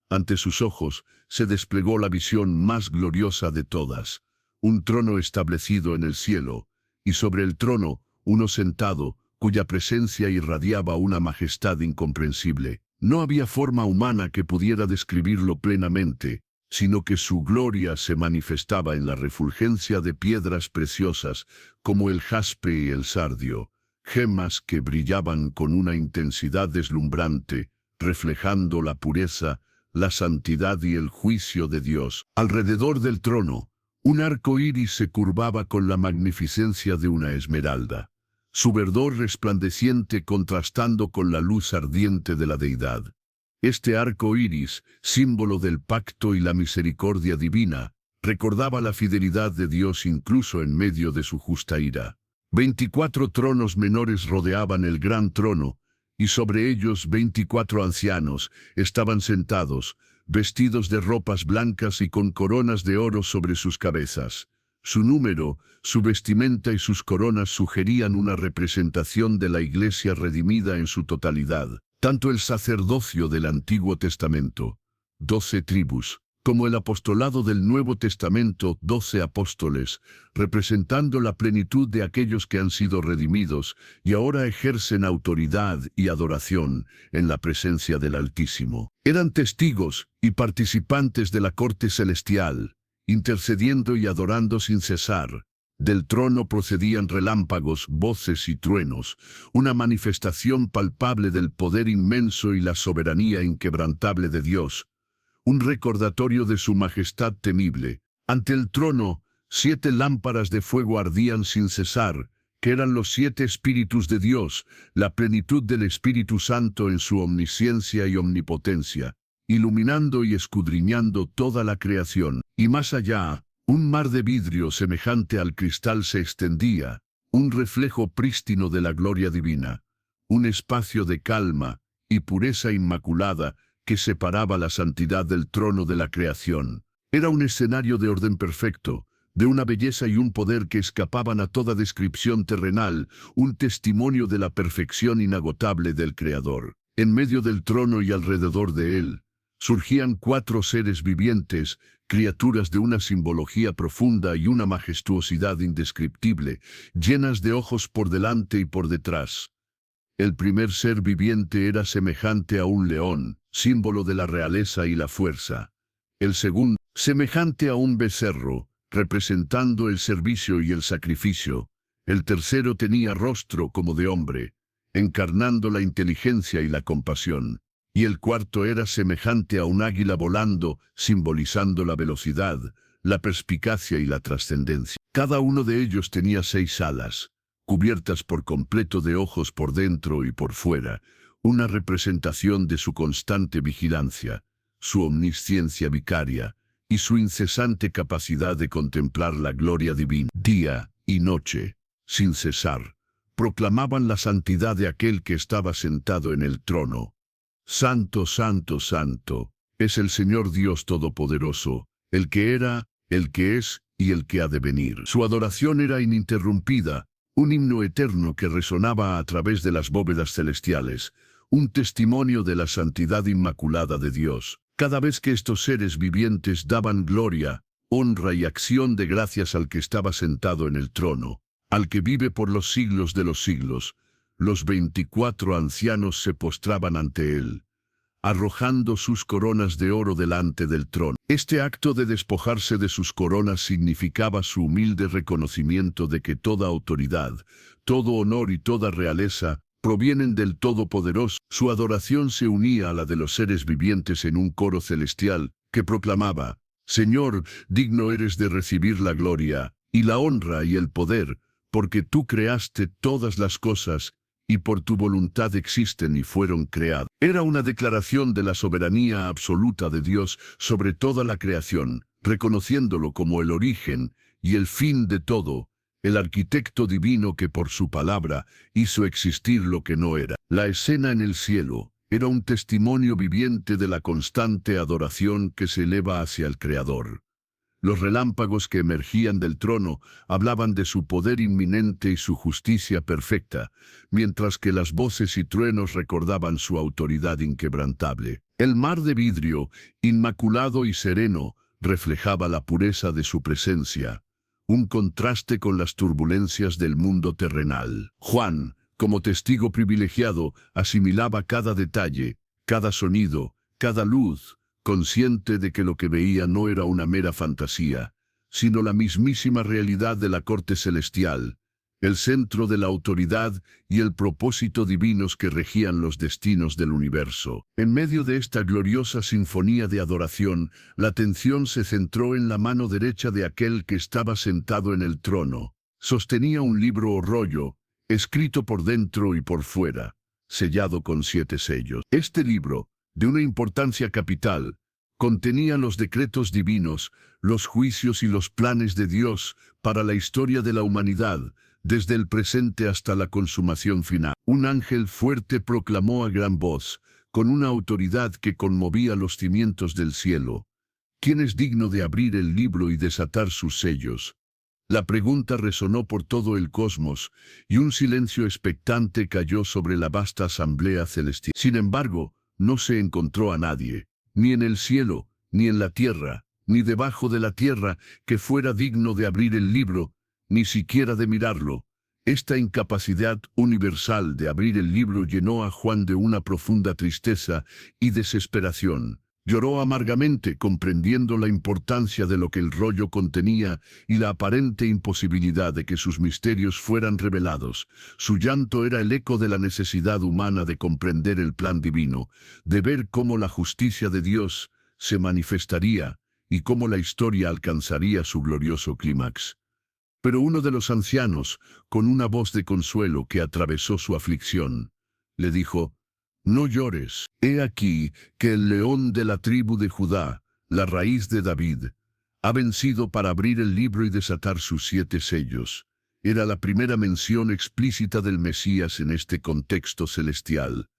Ante sus ojos se desplegó la visión más gloriosa de todas, un trono establecido en el cielo, y sobre el trono uno sentado, cuya presencia irradiaba una majestad incomprensible. No había forma humana que pudiera describirlo plenamente, sino que su gloria se manifestaba en la refulgencia de piedras preciosas, como el jaspe y el sardio, gemas que brillaban con una intensidad deslumbrante, reflejando la pureza, la santidad y el juicio de Dios. Alrededor del trono, un arco iris se curvaba con la magnificencia de una esmeralda, su verdor resplandeciente contrastando con la luz ardiente de la deidad. Este arco iris, símbolo del pacto y la misericordia divina, recordaba la fidelidad de Dios incluso en medio de su justa ira. 24 tronos menores rodeaban el gran trono, y sobre ellos 24 ancianos estaban sentados, vestidos de ropas blancas y con coronas de oro sobre sus cabezas. Su número, su vestimenta y sus coronas sugerían una representación de la Iglesia redimida en su totalidad. Tanto el sacerdocio del Antiguo Testamento, 12 tribus, como el apostolado del Nuevo Testamento, 12 apóstoles, representando la plenitud de aquellos que han sido redimidos y ahora ejercen autoridad y adoración en la presencia del Altísimo. Eran testigos y participantes de la corte celestial, intercediendo y adorando sin cesar. Del trono procedían relámpagos, voces y truenos, una manifestación palpable del poder inmenso y la soberanía inquebrantable de Dios, un recordatorio de su majestad temible. Ante el trono, 7 lámparas de fuego ardían sin cesar, que eran los 7 espíritus de Dios, la plenitud del Espíritu Santo en su omnisciencia y omnipotencia, iluminando y escudriñando toda la creación. Y más allá, un mar de vidrio semejante al cristal se extendía, un reflejo prístino de la gloria divina, un espacio de calma y pureza inmaculada que separaba la santidad del trono de la creación. Era un escenario de orden perfecto, de una belleza y un poder que escapaban a toda descripción terrenal, un testimonio de la perfección inagotable del Creador. En medio del trono y alrededor de él, surgían 4 seres vivientes, criaturas de una simbología profunda y una majestuosidad indescriptible, llenas de ojos por delante y por detrás. El primer ser viviente era semejante a un león, símbolo de la realeza y la fuerza. El segundo, semejante a un becerro, representando el servicio y el sacrificio. El tercero tenía rostro como de hombre, encarnando la inteligencia y la compasión. Y el cuarto era semejante a un águila volando, simbolizando la velocidad, la perspicacia y la trascendencia. Cada uno de ellos tenía 6 alas, cubiertas por completo de ojos por dentro y por fuera, una representación de su constante vigilancia, su omnisciencia vicaria y su incesante capacidad de contemplar la gloria divina. Día y noche, sin cesar, proclamaban la santidad de aquel que estaba sentado en el trono. Santo, santo, santo, es el Señor Dios Todopoderoso, el que era, el que es y el que ha de venir. Su adoración era ininterrumpida, un himno eterno que resonaba a través de las bóvedas celestiales, un testimonio de la santidad inmaculada de Dios. Cada vez que estos seres vivientes daban gloria, honra y acción de gracias al que estaba sentado en el trono, al que vive por los siglos de los siglos, los 24 ancianos se postraban ante él, arrojando sus coronas de oro delante del trono. Este acto de despojarse de sus coronas significaba su humilde reconocimiento de que toda autoridad, todo honor y toda realeza provienen del Todopoderoso. Su adoración se unía a la de los seres vivientes en un coro celestial que proclamaba: Señor, digno eres de recibir la gloria, y la honra y el poder, porque tú creaste todas las cosas, y por tu voluntad existen y fueron creadas. Era una declaración de la soberanía absoluta de Dios sobre toda la creación, reconociéndolo como el origen y el fin de todo, el arquitecto divino que por su palabra hizo existir lo que no era. La escena en el cielo era un testimonio viviente de la constante adoración que se eleva hacia el Creador. Los relámpagos que emergían del trono hablaban de su poder inminente y su justicia perfecta, mientras que las voces y truenos recordaban su autoridad inquebrantable. El mar de vidrio, inmaculado y sereno, reflejaba la pureza de su presencia, un contraste con las turbulencias del mundo terrenal. Juan, como testigo privilegiado, asimilaba cada detalle, cada sonido, cada luz, consciente de que lo que veía no era una mera fantasía, sino la mismísima realidad de la corte celestial, el centro de la autoridad y el propósito divinos que regían los destinos del universo. En medio de esta gloriosa sinfonía de adoración, la atención se centró en la mano derecha de aquel que estaba sentado en el trono. Sostenía un libro o rollo, escrito por dentro y por fuera, sellado con 7 sellos. Este libro, de una importancia capital, contenía los decretos divinos, los juicios y los planes de Dios para la historia de la humanidad, desde el presente hasta la consumación final. Un ángel fuerte proclamó a gran voz, con una autoridad que conmovía los cimientos del cielo: ¿quién es digno de abrir el libro y desatar sus sellos? La pregunta resonó por todo el cosmos, y un silencio expectante cayó sobre la vasta asamblea celestial. Sin embargo, no se encontró a nadie, ni en el cielo, ni en la tierra, ni debajo de la tierra, que fuera digno de abrir el libro, ni siquiera de mirarlo. Esta incapacidad universal de abrir el libro llenó a Juan de una profunda tristeza y desesperación. Lloró amargamente, comprendiendo la importancia de lo que el rollo contenía y la aparente imposibilidad de que sus misterios fueran revelados. Su llanto era el eco de la necesidad humana de comprender el plan divino, de ver cómo la justicia de Dios se manifestaría y cómo la historia alcanzaría su glorioso clímax. Pero uno de los ancianos, con una voz de consuelo que atravesó su aflicción, le dijo: «No llores. He aquí que el león de la tribu de Judá, la raíz de David, ha vencido para abrir el libro y desatar sus 7 sellos». Era la primera mención explícita del Mesías en este contexto celestial,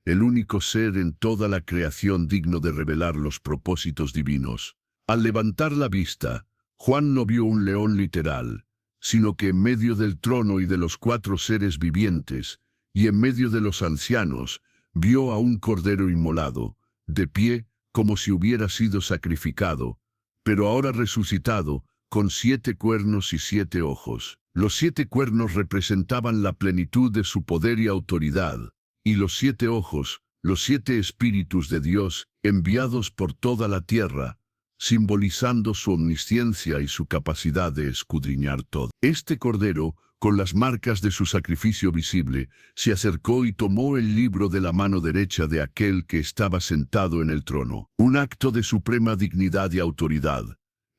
el único ser en toda la creación digno de revelar los propósitos divinos. Al levantar la vista, Juan no vio un león literal, sino que en medio del trono y de los 4 seres vivientes, y en medio de los ancianos, vio a un cordero inmolado, de pie, como si hubiera sido sacrificado, pero ahora resucitado, con 7 cuernos y 7 ojos. Los 7 cuernos representaban la plenitud de su poder y autoridad, y los 7 ojos, los 7 espíritus de Dios, enviados por toda la tierra, simbolizando su omnisciencia y su capacidad de escudriñar todo. Este cordero, con las marcas de su sacrificio visible, se acercó y tomó el libro de la mano derecha de aquel que estaba sentado en el trono. Un acto de suprema dignidad y autoridad.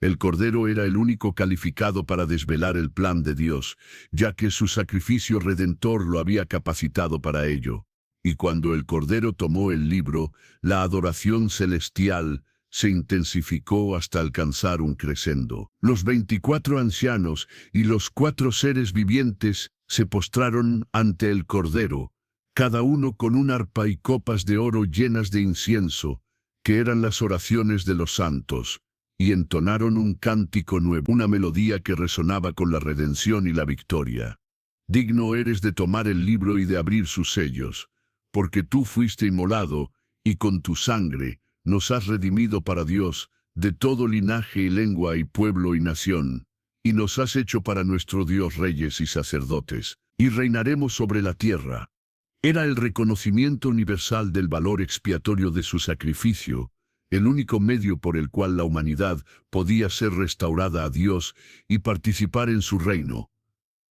El Cordero era el único calificado para desvelar el plan de Dios, ya que su sacrificio redentor lo había capacitado para ello. Y cuando el Cordero tomó el libro, la adoración celestial se intensificó hasta alcanzar un crescendo. Los 24 ancianos y los 4 seres vivientes se postraron ante el Cordero, cada uno con un arpa y copas de oro llenas de incienso, que eran las oraciones de los santos, y entonaron un cántico nuevo, una melodía que resonaba con la redención y la victoria. Digno eres de tomar el libro y de abrir sus sellos, porque tú fuiste inmolado, y con tu sangre nos has redimido para Dios, de todo linaje y lengua y pueblo y nación, y nos has hecho para nuestro Dios reyes y sacerdotes, y reinaremos sobre la tierra. Era el reconocimiento universal del valor expiatorio de su sacrificio, el único medio por el cual la humanidad podía ser restaurada a Dios y participar en su reino.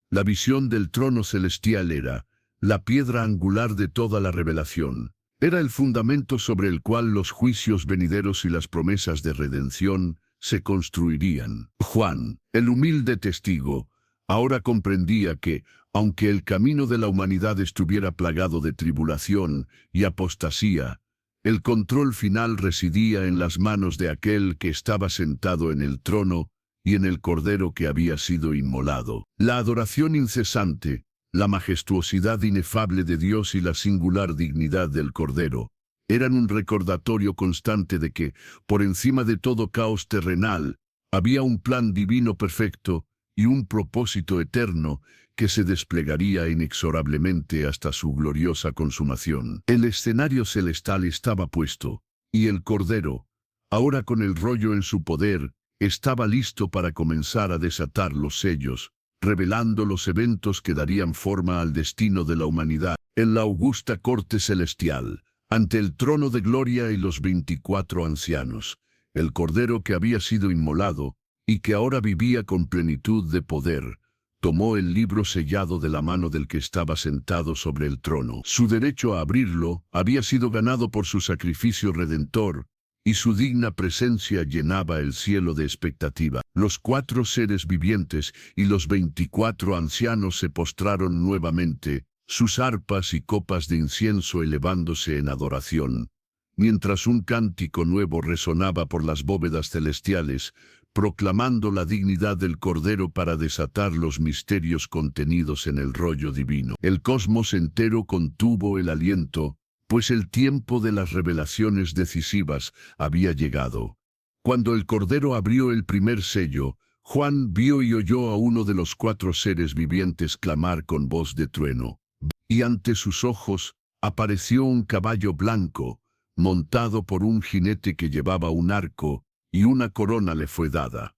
La visión del trono celestial era la piedra angular de toda la revelación. Era el fundamento sobre el cual los juicios venideros y las promesas de redención se construirían. Juan, el humilde testigo, ahora comprendía que, aunque el camino de la humanidad estuviera plagado de tribulación y apostasía, el control final residía en las manos de aquel que estaba sentado en el trono y en el Cordero que había sido inmolado. La adoración incesante, la majestuosidad inefable de Dios y la singular dignidad del Cordero eran un recordatorio constante de que, por encima de todo caos terrenal, había un plan divino perfecto y un propósito eterno que se desplegaría inexorablemente hasta su gloriosa consumación. El escenario celestial estaba puesto, y el Cordero, ahora con el rollo en su poder, estaba listo para comenzar a desatar los sellos, revelando los eventos que darían forma al destino de la humanidad. En la augusta corte celestial, ante el trono de gloria y los 24 ancianos, el Cordero que había sido inmolado y que ahora vivía con plenitud de poder, tomó el libro sellado de la mano del que estaba sentado sobre el trono. Su derecho a abrirlo había sido ganado por su sacrificio redentor, y su digna presencia llenaba el cielo de expectativa. Los 4 seres vivientes y los 24 ancianos se postraron nuevamente, sus arpas y copas de incienso elevándose en adoración, mientras un cántico nuevo resonaba por las bóvedas celestiales, proclamando la dignidad del Cordero para desatar los misterios contenidos en el rollo divino. El cosmos entero contuvo el aliento, pues el tiempo de las revelaciones decisivas había llegado. Cuando el Cordero abrió el primer sello, Juan vio y oyó a uno de los 4 seres vivientes clamar con voz de trueno. Y ante sus ojos apareció un caballo blanco, montado por un jinete que llevaba un arco, y una corona le fue dada.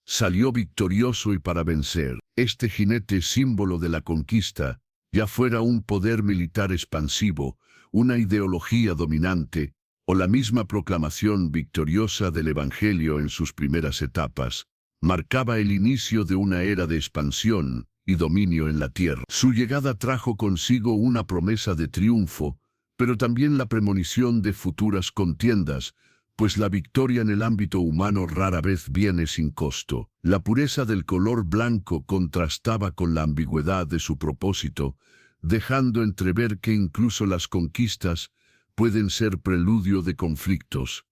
Salió victorioso y para vencer. Este jinete, símbolo de la conquista, ya fuera un poder militar expansivo, una ideología dominante, o la misma proclamación victoriosa del Evangelio en sus primeras etapas, marcaba el inicio de una era de expansión y dominio en la tierra. Su llegada trajo consigo una promesa de triunfo, pero también la premonición de futuras contiendas, pues la victoria en el ámbito humano rara vez viene sin costo. La pureza del color blanco contrastaba con la ambigüedad de su propósito, dejando entrever que incluso las conquistas pueden ser preludio de conflictos.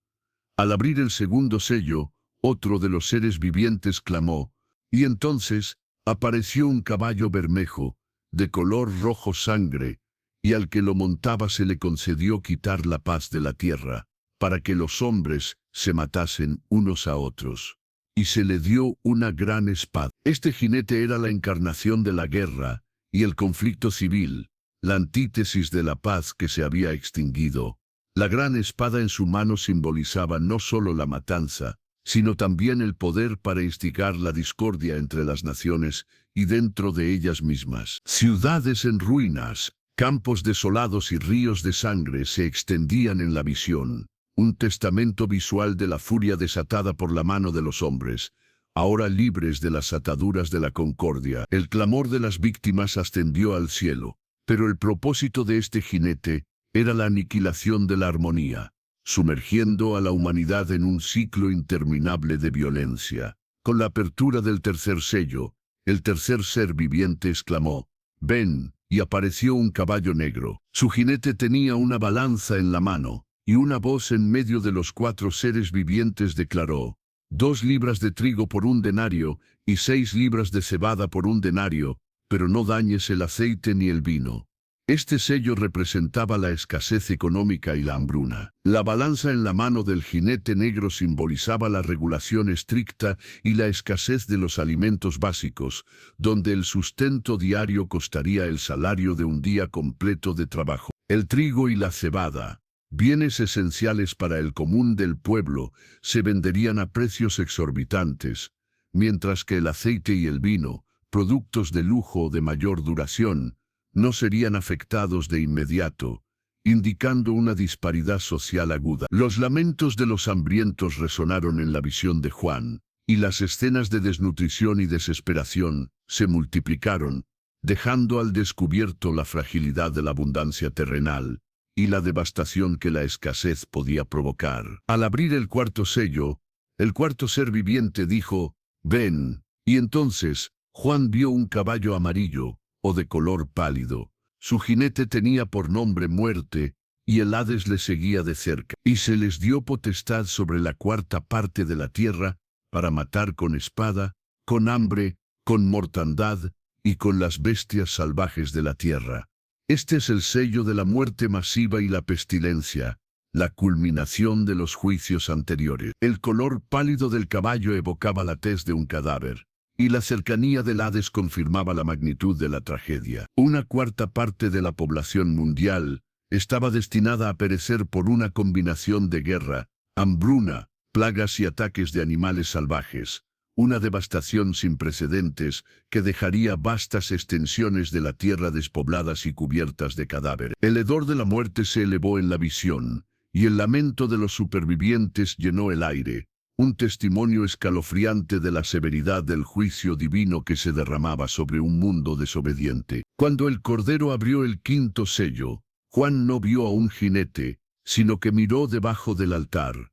Al abrir el segundo sello, otro de los seres vivientes clamó, y entonces apareció un caballo bermejo, de color rojo sangre, y al que lo montaba se le concedió quitar la paz de la tierra, para que los hombres se matasen unos a otros. Y se le dio una gran espada. Este jinete era la encarnación de la guerra y el conflicto civil, la antítesis de la paz que se había extinguido. La gran espada en su mano simbolizaba no solo la matanza, sino también el poder para instigar la discordia entre las naciones y dentro de ellas mismas. Ciudades en ruinas, campos desolados y ríos de sangre se extendían en la visión, un testamento visual de la furia desatada por la mano de los hombres, ahora libres de las ataduras de la concordia. El clamor de las víctimas ascendió al cielo, pero el propósito de este jinete era la aniquilación de la armonía, sumergiendo a la humanidad en un ciclo interminable de violencia. Con la apertura del tercer sello, el tercer ser viviente exclamó, «Ven», y apareció un caballo negro. Su jinete tenía una balanza en la mano, y una voz en medio de los 4 seres vivientes declaró: 2 libras de trigo por 1 denario, y 6 libras de cebada por 1 denario, pero no dañes el aceite ni el vino. Este sello representaba la escasez económica y la hambruna. La balanza en la mano del jinete negro simbolizaba la regulación estricta y la escasez de los alimentos básicos, donde el sustento diario costaría el salario de un día completo de trabajo. El trigo y la cebada, bienes esenciales para el común del pueblo, se venderían a precios exorbitantes, mientras que el aceite y el vino, productos de lujo o de mayor duración, no serían afectados de inmediato, indicando una disparidad social aguda. Los lamentos de los hambrientos resonaron en la visión de Juan, y las escenas de desnutrición y desesperación se multiplicaron, dejando al descubierto la fragilidad de la abundancia terrenal y la devastación que la escasez podía provocar. Al abrir el 4º sello, el 4º ser viviente dijo: «Ven». Y entonces Juan vio un caballo amarillo, o de color pálido. Su jinete tenía por nombre Muerte, y el Hades le seguía de cerca. Y se les dio potestad sobre la 4ª parte de la tierra, para matar con espada, con hambre, con mortandad, y con las bestias salvajes de la tierra. Este es el sello de la muerte masiva y la pestilencia, la culminación de los juicios anteriores. El color pálido del caballo evocaba la tez de un cadáver, y la cercanía del Hades confirmaba la magnitud de la tragedia. Una 4ª parte de la población mundial estaba destinada a perecer por una combinación de guerra, hambruna, plagas y ataques de animales salvajes, una devastación sin precedentes que dejaría vastas extensiones de la tierra despobladas y cubiertas de cadáveres. El hedor de la muerte se elevó en la visión, y el lamento de los supervivientes llenó el aire, un testimonio escalofriante de la severidad del juicio divino que se derramaba sobre un mundo desobediente. Cuando el Cordero abrió el 5º sello, Juan no vio a un jinete, sino que miró debajo del altar.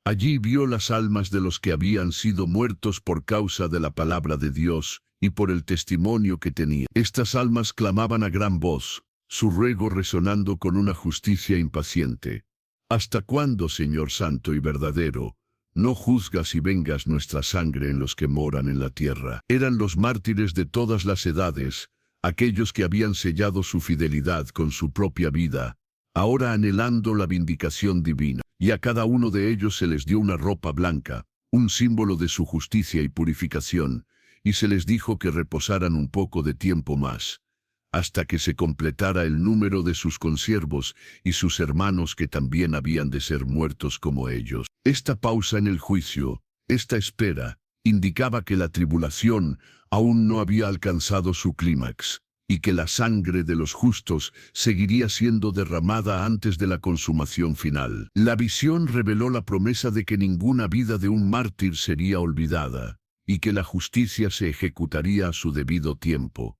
Allí vio las almas de los que habían sido muertos por causa de la palabra de Dios y por el testimonio que tenían. Estas almas clamaban a gran voz, su ruego resonando con una justicia impaciente: «¿Hasta cuándo, Señor Santo y verdadero, no juzgas y vengas nuestra sangre en los que moran en la tierra?» Eran los mártires de todas las edades, aquellos que habían sellado su fidelidad con su propia vida, ahora anhelando la vindicación divina. Y a cada uno de ellos se les dio una ropa blanca, un símbolo de su justicia y purificación, y se les dijo que reposaran un poco de tiempo más, hasta que se completara el número de sus consiervos y sus hermanos que también habían de ser muertos como ellos. Esta pausa en el juicio, esta espera, indicaba que la tribulación aún no había alcanzado su clímax, y que la sangre de los justos seguiría siendo derramada antes de la consumación final. La visión reveló la promesa de que ninguna vida de un mártir sería olvidada, y que la justicia se ejecutaría a su debido tiempo.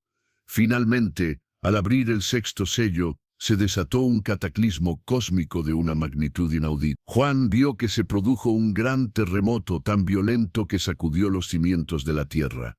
Finalmente, al abrir el 6º sello, se desató un cataclismo cósmico de una magnitud inaudita. Juan vio que se produjo un gran terremoto tan violento que sacudió los cimientos de la tierra.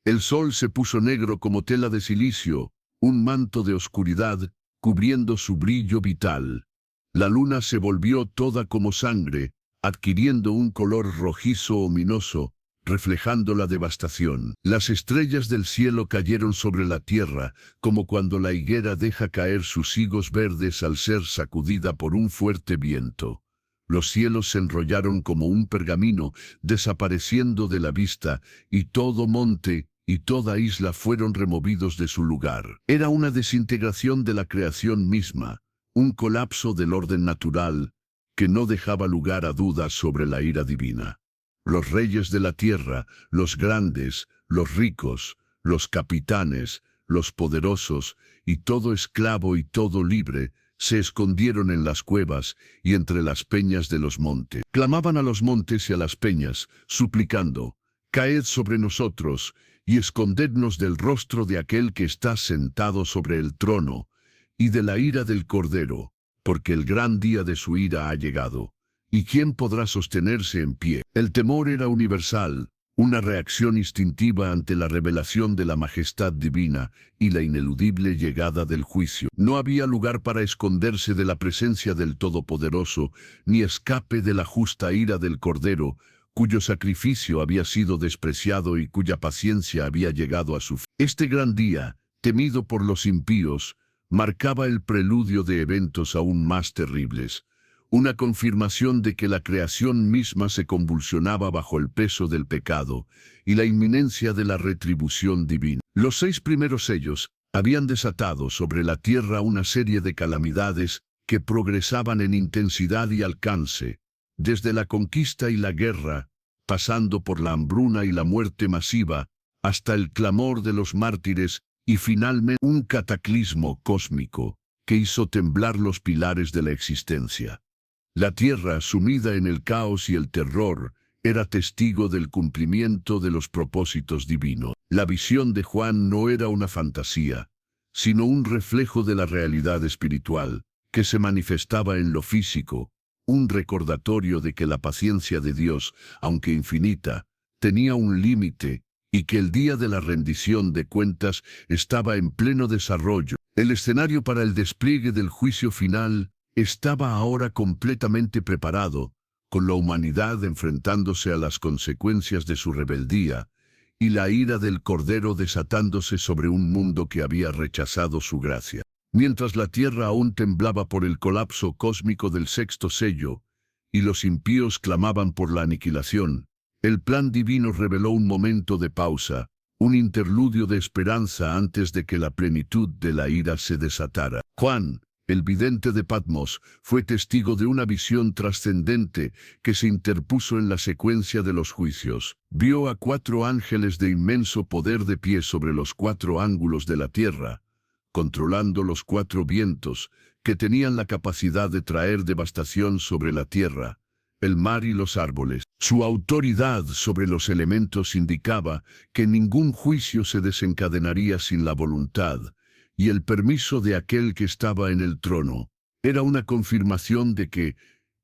El sol se puso negro como tela de silicio, un manto de oscuridad, cubriendo su brillo vital. La luna se volvió toda como sangre, adquiriendo un color rojizo ominoso, reflejando la devastación. Las estrellas del cielo cayeron sobre la tierra, como cuando la higuera deja caer sus higos verdes al ser sacudida por un fuerte viento. Los cielos se enrollaron como un pergamino, desapareciendo de la vista, y todo monte y toda isla fueron removidos de su lugar. Era una desintegración de la creación misma, un colapso del orden natural, que no dejaba lugar a dudas sobre la ira divina. Los reyes de la tierra, los grandes, los ricos, los capitanes, los poderosos, y todo esclavo y todo libre, se escondieron en las cuevas y entre las peñas de los montes. Clamaban a los montes y a las peñas, suplicando: «Caed sobre nosotros, y escondednos del rostro de aquel que está sentado sobre el trono, y de la ira del Cordero, porque el gran día de su ira ha llegado. ¿Y quién podrá sostenerse en pie?». El temor era universal, una reacción instintiva ante la revelación de la majestad divina y la ineludible llegada del juicio. No había lugar para esconderse de la presencia del Todopoderoso, ni escape de la justa ira del Cordero, cuyo sacrificio había sido despreciado y cuya paciencia había llegado a su fin. Este gran día, temido por los impíos, marcaba el preludio de eventos aún más terribles. Una confirmación de que la creación misma se convulsionaba bajo el peso del pecado y la inminencia de la retribución divina. Los 6 primeros sellos habían desatado sobre la tierra una serie de calamidades que progresaban en intensidad y alcance, desde la conquista y la guerra, pasando por la hambruna y la muerte masiva, hasta el clamor de los mártires y finalmente un cataclismo cósmico que hizo temblar los pilares de la existencia. La tierra, sumida en el caos y el terror, era testigo del cumplimiento de los propósitos divinos. La visión de Juan no era una fantasía, sino un reflejo de la realidad espiritual, que se manifestaba en lo físico, un recordatorio de que la paciencia de Dios, aunque infinita, tenía un límite y que el día de la rendición de cuentas estaba en pleno desarrollo. El escenario para el despliegue del juicio final estaba ahora completamente preparado, con la humanidad enfrentándose a las consecuencias de su rebeldía y la ira del Cordero desatándose sobre un mundo que había rechazado su gracia. Mientras la tierra aún temblaba por el colapso cósmico del 6º sello y los impíos clamaban por la aniquilación, el plan divino reveló un momento de pausa, un interludio de esperanza antes de que la plenitud de la ira se desatara. Juan, el vidente de Patmos, fue testigo de una visión trascendente que se interpuso en la secuencia de los juicios. Vio a 4 ángeles de inmenso poder de pie sobre los 4 ángulos de la tierra, controlando los 4 vientos, que tenían la capacidad de traer devastación sobre la tierra, el mar y los árboles. Su autoridad sobre los elementos indicaba que ningún juicio se desencadenaría sin la voluntad y el permiso de aquel que estaba en el trono. Era una confirmación de que,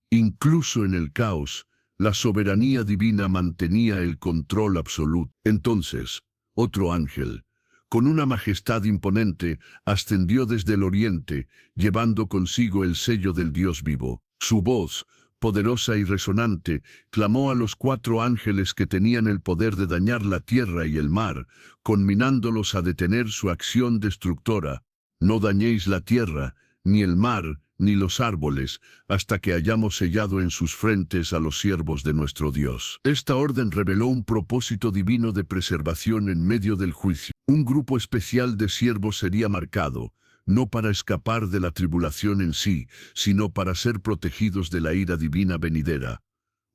incluso en el caos, la soberanía divina mantenía el control absoluto. Entonces, otro ángel, con una majestad imponente, ascendió desde el oriente, llevando consigo el sello del Dios vivo. Su voz, poderosa y resonante, clamó a los 4 ángeles que tenían el poder de dañar la tierra y el mar, conminándolos a detener su acción destructora. No dañéis la tierra, ni el mar, ni los árboles, hasta que hayamos sellado en sus frentes a los siervos de nuestro Dios. Esta orden reveló un propósito divino de preservación en medio del juicio. Un grupo especial de siervos sería marcado, no para escapar de la tribulación en sí, sino para ser protegidos de la ira divina venidera.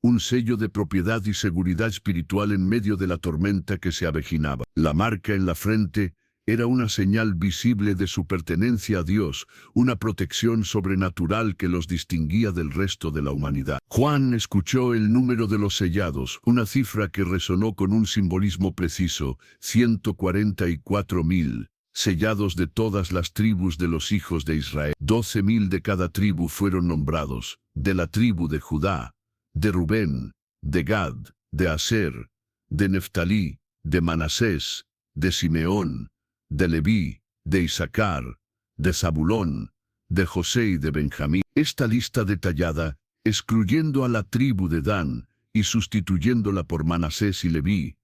Un sello de propiedad y seguridad espiritual en medio de la tormenta que se avecinaba. La marca en la frente era una señal visible de su pertenencia a Dios, una protección sobrenatural que los distinguía del resto de la humanidad. Juan escuchó el número de los sellados, una cifra que resonó con un simbolismo preciso: 144.000. Sellados de todas las tribus de los hijos de Israel. 12.000 de cada tribu fueron nombrados, de la tribu de Judá, de Rubén, de Gad, de Aser, de Neftalí, de Manasés, de Simeón, de Leví, de Isaacar, de Zabulón, de José y de Benjamín. Esta lista detallada, excluyendo a la tribu de Dan y sustituyéndola por Manasés y Leví,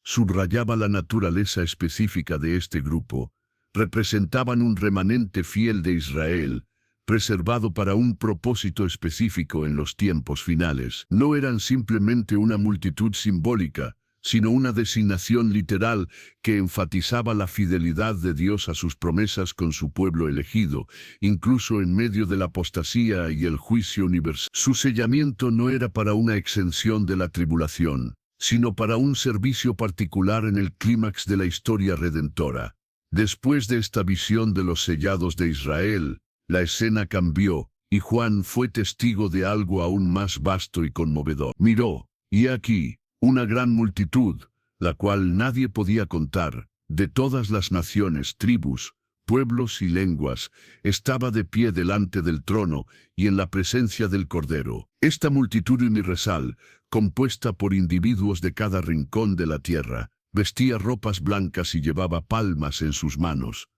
subrayaba la naturaleza específica de este grupo. Representaban un remanente fiel de Israel, preservado para un propósito específico en los tiempos finales. No eran simplemente una multitud simbólica, sino una designación literal que enfatizaba la fidelidad de Dios a sus promesas con su pueblo elegido, incluso en medio de la apostasía y el juicio universal. Su sellamiento no era para una exención de la tribulación, sino para un servicio particular en el clímax de la historia redentora. Después de esta visión de los sellados de Israel, la escena cambió, y Juan fue testigo de algo aún más vasto y conmovedor. Miró, y aquí, una gran multitud, la cual nadie podía contar, de todas las naciones, tribus, pueblos y lenguas, estaba de pie delante del trono y en la presencia del Cordero. Esta multitud universal, compuesta por individuos de cada rincón de la tierra, vestía ropas blancas y llevaba palmas en sus manos.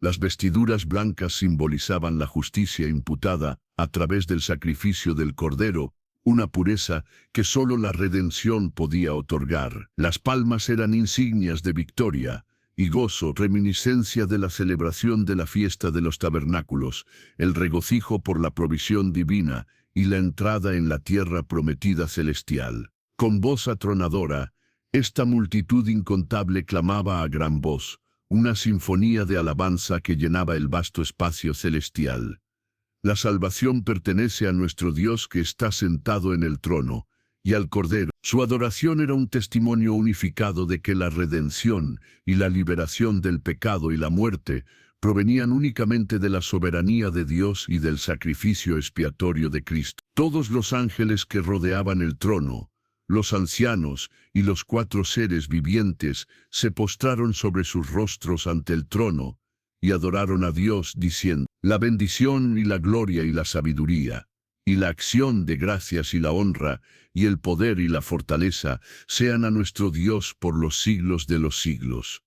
Las vestiduras blancas simbolizaban la justicia imputada a través del sacrificio del Cordero, una pureza que solo la redención podía otorgar. Las palmas eran insignias de victoria y gozo, reminiscencia de la celebración de la fiesta de los tabernáculos, el regocijo por la provisión divina y la entrada en la tierra prometida celestial. Con voz atronadora, esta multitud incontable clamaba a gran voz, una sinfonía de alabanza que llenaba el vasto espacio celestial. La salvación pertenece a nuestro Dios que está sentado en el trono, y al Cordero. Su adoración era un testimonio unificado de que la redención y la liberación del pecado y la muerte provenían únicamente de la soberanía de Dios y del sacrificio expiatorio de Cristo. Todos los ángeles que rodeaban el trono, los ancianos y los 4 seres vivientes se postraron sobre sus rostros ante el trono y adoraron a Dios diciendo: la bendición y la gloria y la sabiduría, y la acción de gracias y la honra, y el poder y la fortaleza, sean a nuestro Dios por los siglos de los siglos.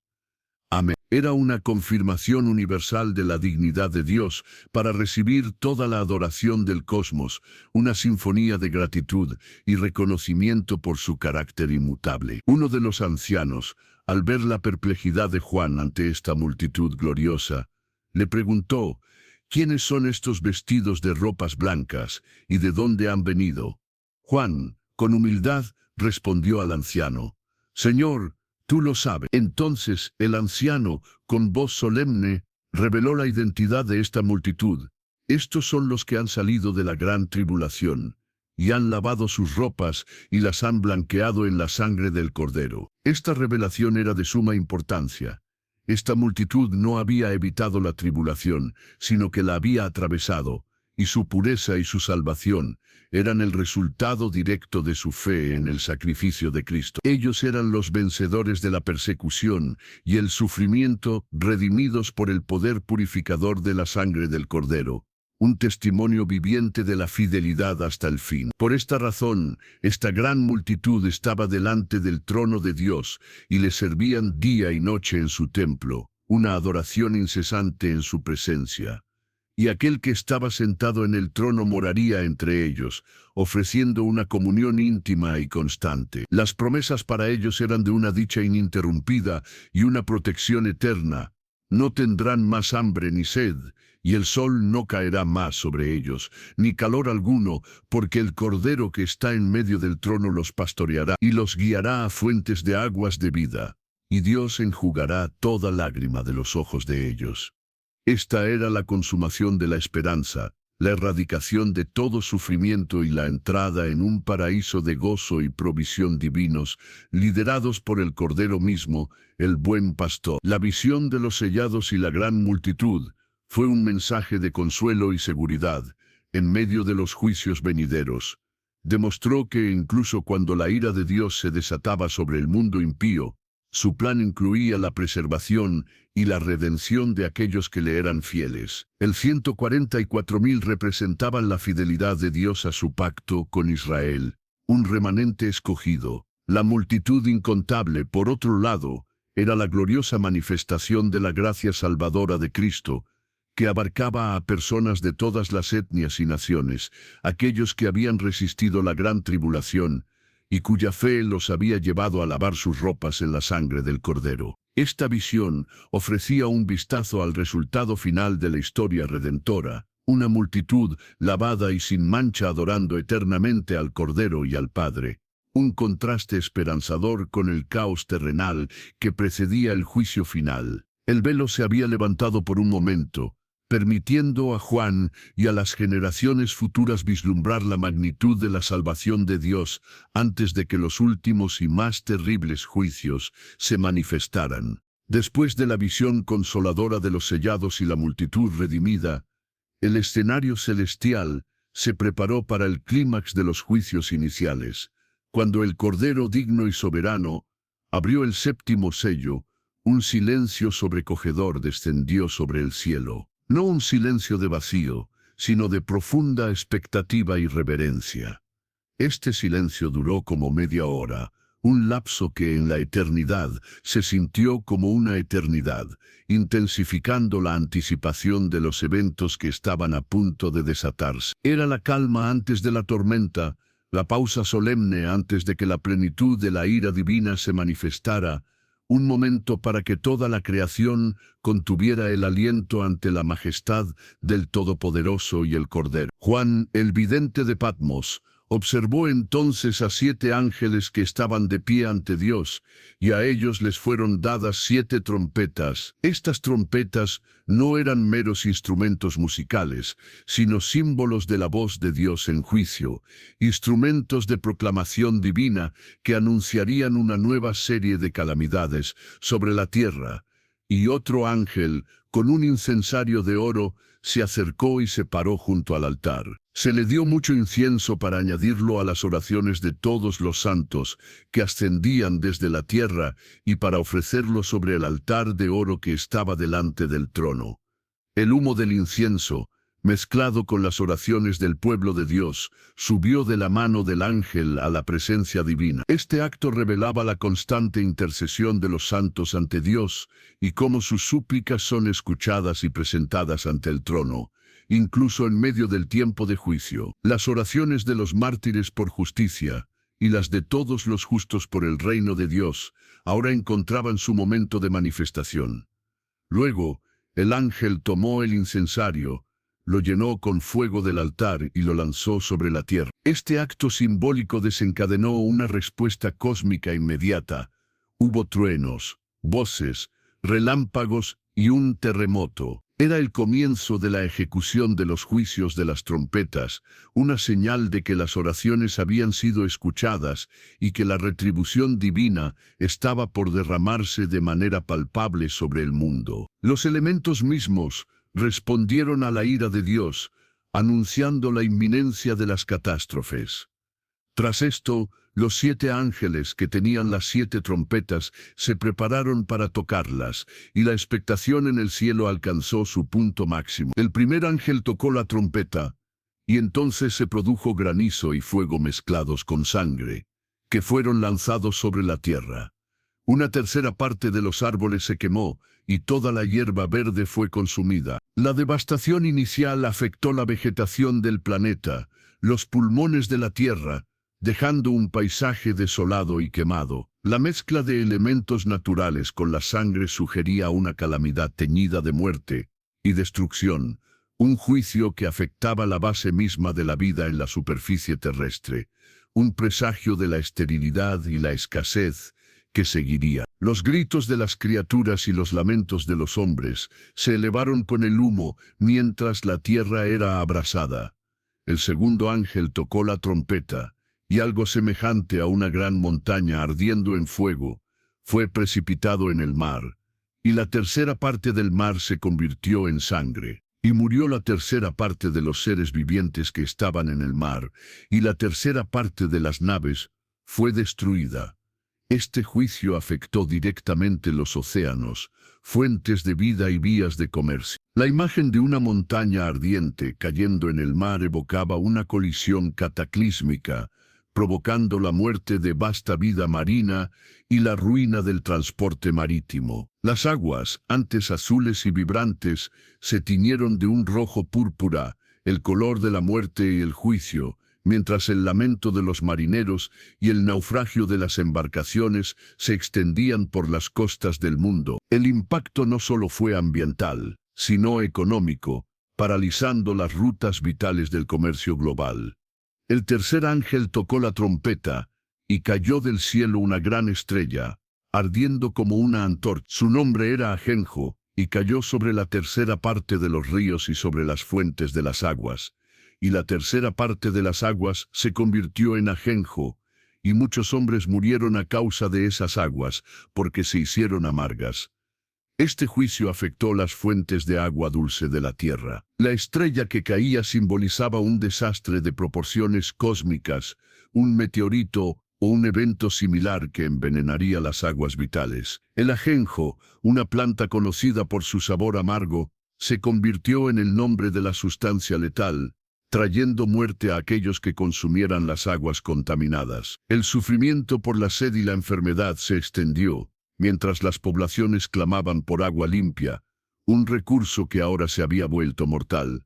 Amén. Era una confirmación universal de la dignidad de Dios para recibir toda la adoración del cosmos, una sinfonía de gratitud y reconocimiento por su carácter inmutable. Uno de los ancianos, al ver la perplejidad de Juan ante esta multitud gloriosa, le preguntó: ¿quiénes son estos vestidos de ropas blancas y de dónde han venido? Juan, con humildad, respondió al anciano: Señor, tú lo sabes. Entonces el anciano, con voz solemne, reveló la identidad de esta multitud. Estos son los que han salido de la gran tribulación, y han lavado sus ropas y las han blanqueado en la sangre del Cordero. Esta revelación era de suma importancia. Esta multitud no había evitado la tribulación, sino que la había atravesado, y su pureza y su salvación eran el resultado directo de su fe en el sacrificio de Cristo. Ellos eran los vencedores de la persecución y el sufrimiento, redimidos por el poder purificador de la sangre del Cordero, un testimonio viviente de la fidelidad hasta el fin. Por esta razón, esta gran multitud estaba delante del trono de Dios y le servían día y noche en su templo, una adoración incesante en su presencia. Y aquel que estaba sentado en el trono moraría entre ellos, ofreciendo una comunión íntima y constante. Las promesas para ellos eran de una dicha ininterrumpida y una protección eterna. No tendrán más hambre ni sed, y el sol no caerá más sobre ellos, ni calor alguno, porque el Cordero que está en medio del trono los pastoreará y los guiará a fuentes de aguas de vida, y Dios enjugará toda lágrima de los ojos de ellos. Esta era la consumación de la esperanza, la erradicación de todo sufrimiento y la entrada en un paraíso de gozo y provisión divinos, liderados por el Cordero mismo, el buen pastor. La visión de los sellados y la gran multitud fue un mensaje de consuelo y seguridad en medio de los juicios venideros. Demostró que incluso cuando la ira de Dios se desataba sobre el mundo impío, su plan incluía la preservación y la redención de aquellos que le eran fieles. El 144.000 representaban la fidelidad de Dios a su pacto con Israel, un remanente escogido. La multitud incontable, por otro lado, era la gloriosa manifestación de la gracia salvadora de Cristo, que abarcaba a personas de todas las etnias y naciones, aquellos que habían resistido la gran tribulación, y cuya fe los había llevado a lavar sus ropas en la sangre del Cordero. Esta visión ofrecía un vistazo al resultado final de la historia redentora, una multitud lavada y sin mancha adorando eternamente al Cordero y al Padre, un contraste esperanzador con el caos terrenal que precedía el juicio final. El velo se había levantado por un momento, permitiendo a Juan y a las generaciones futuras vislumbrar la magnitud de la salvación de Dios antes de que los últimos y más terribles juicios se manifestaran. Después de la visión consoladora de los sellados y la multitud redimida, el escenario celestial se preparó para el clímax de los juicios iniciales, cuando el Cordero digno y soberano abrió el 7º sello. Un silencio sobrecogedor descendió sobre el cielo. No un silencio de vacío, sino de profunda expectativa y reverencia. Este silencio duró como media hora, un lapso que en la eternidad se sintió como una eternidad, intensificando la anticipación de los eventos que estaban a punto de desatarse. Era la calma antes de la tormenta, la pausa solemne antes de que la plenitud de la ira divina se manifestara, un momento para que toda la creación contuviera el aliento ante la majestad del Todopoderoso y el Cordero. Juan, el vidente de Patmos, observó entonces a 7 ángeles que estaban de pie ante Dios, y a ellos les fueron dadas 7 trompetas. Estas trompetas no eran meros instrumentos musicales, sino símbolos de la voz de Dios en juicio, instrumentos de proclamación divina que anunciarían una nueva serie de calamidades sobre la tierra. Y otro ángel, con un incensario de oro, se acercó y se paró junto al altar. Se le dio mucho incienso para añadirlo a las oraciones de todos los santos que ascendían desde la tierra y para ofrecerlo sobre el altar de oro que estaba delante del trono. El humo del incienso, mezclado con las oraciones del pueblo de Dios, subió de la mano del ángel a la presencia divina. Este acto revelaba la constante intercesión de los santos ante Dios y cómo sus súplicas son escuchadas y presentadas ante el trono, incluso en medio del tiempo de juicio. Las oraciones de los mártires por justicia y las de todos los justos por el reino de Dios ahora encontraban su momento de manifestación. Luego, el ángel tomó el incensario, lo llenó con fuego del altar y lo lanzó sobre la tierra. Este acto simbólico desencadenó una respuesta cósmica inmediata. Hubo truenos, voces, relámpagos y un terremoto. Era el comienzo de la ejecución de los juicios de las trompetas, una señal de que las oraciones habían sido escuchadas y que la retribución divina estaba por derramarse de manera palpable sobre el mundo. Los elementos mismos respondieron a la ira de Dios, anunciando la inminencia de las catástrofes. Tras esto, los 7 ángeles que tenían las 7 trompetas se prepararon para tocarlas, y la expectación en el cielo alcanzó su punto máximo. El primer ángel tocó la trompeta, y entonces se produjo granizo y fuego mezclados con sangre, que fueron lanzados sobre la tierra. Una tercera parte de los árboles se quemó, y toda la hierba verde fue consumida. La devastación inicial afectó la vegetación del planeta, los pulmones de la tierra, dejando un paisaje desolado y quemado. La mezcla de elementos naturales con la sangre sugería una calamidad teñida de muerte y destrucción, un juicio que afectaba la base misma de la vida en la superficie terrestre, un presagio de la esterilidad y la escasez que seguiría. Los gritos de las criaturas y los lamentos de los hombres se elevaron con el humo mientras la tierra era abrasada. El segundo ángel tocó la trompeta, y algo semejante a una gran montaña ardiendo en fuego fue precipitado en el mar, y la tercera parte del mar se convirtió en sangre, y murió la tercera parte de los seres vivientes que estaban en el mar, y la tercera parte de las naves fue destruida. Este juicio afectó directamente los océanos, fuentes de vida y vías de comercio. La imagen de una montaña ardiente cayendo en el mar evocaba una colisión cataclísmica, provocando la muerte de vasta vida marina y la ruina del transporte marítimo. Las aguas, antes azules y vibrantes, se tiñeron de un rojo púrpura, el color de la muerte y el juicio, mientras el lamento de los marineros y el naufragio de las embarcaciones se extendían por las costas del mundo. El impacto no solo fue ambiental, sino económico, paralizando las rutas vitales del comercio global. El tercer ángel tocó la trompeta, y cayó del cielo una gran estrella, ardiendo como una antorcha. Su nombre era Ajenjo, y cayó sobre la tercera parte de los ríos y sobre las fuentes de las aguas. Y la tercera parte de las aguas se convirtió en ajenjo, y muchos hombres murieron a causa de esas aguas, porque se hicieron amargas. Este juicio afectó las fuentes de agua dulce de la tierra. La estrella que caía simbolizaba un desastre de proporciones cósmicas, un meteorito o un evento similar que envenenaría las aguas vitales. El ajenjo, una planta conocida por su sabor amargo, se convirtió en el nombre de la sustancia letal, trayendo muerte a aquellos que consumieran las aguas contaminadas. El sufrimiento por la sed y la enfermedad se extendió, mientras las poblaciones clamaban por agua limpia, un recurso que ahora se había vuelto mortal,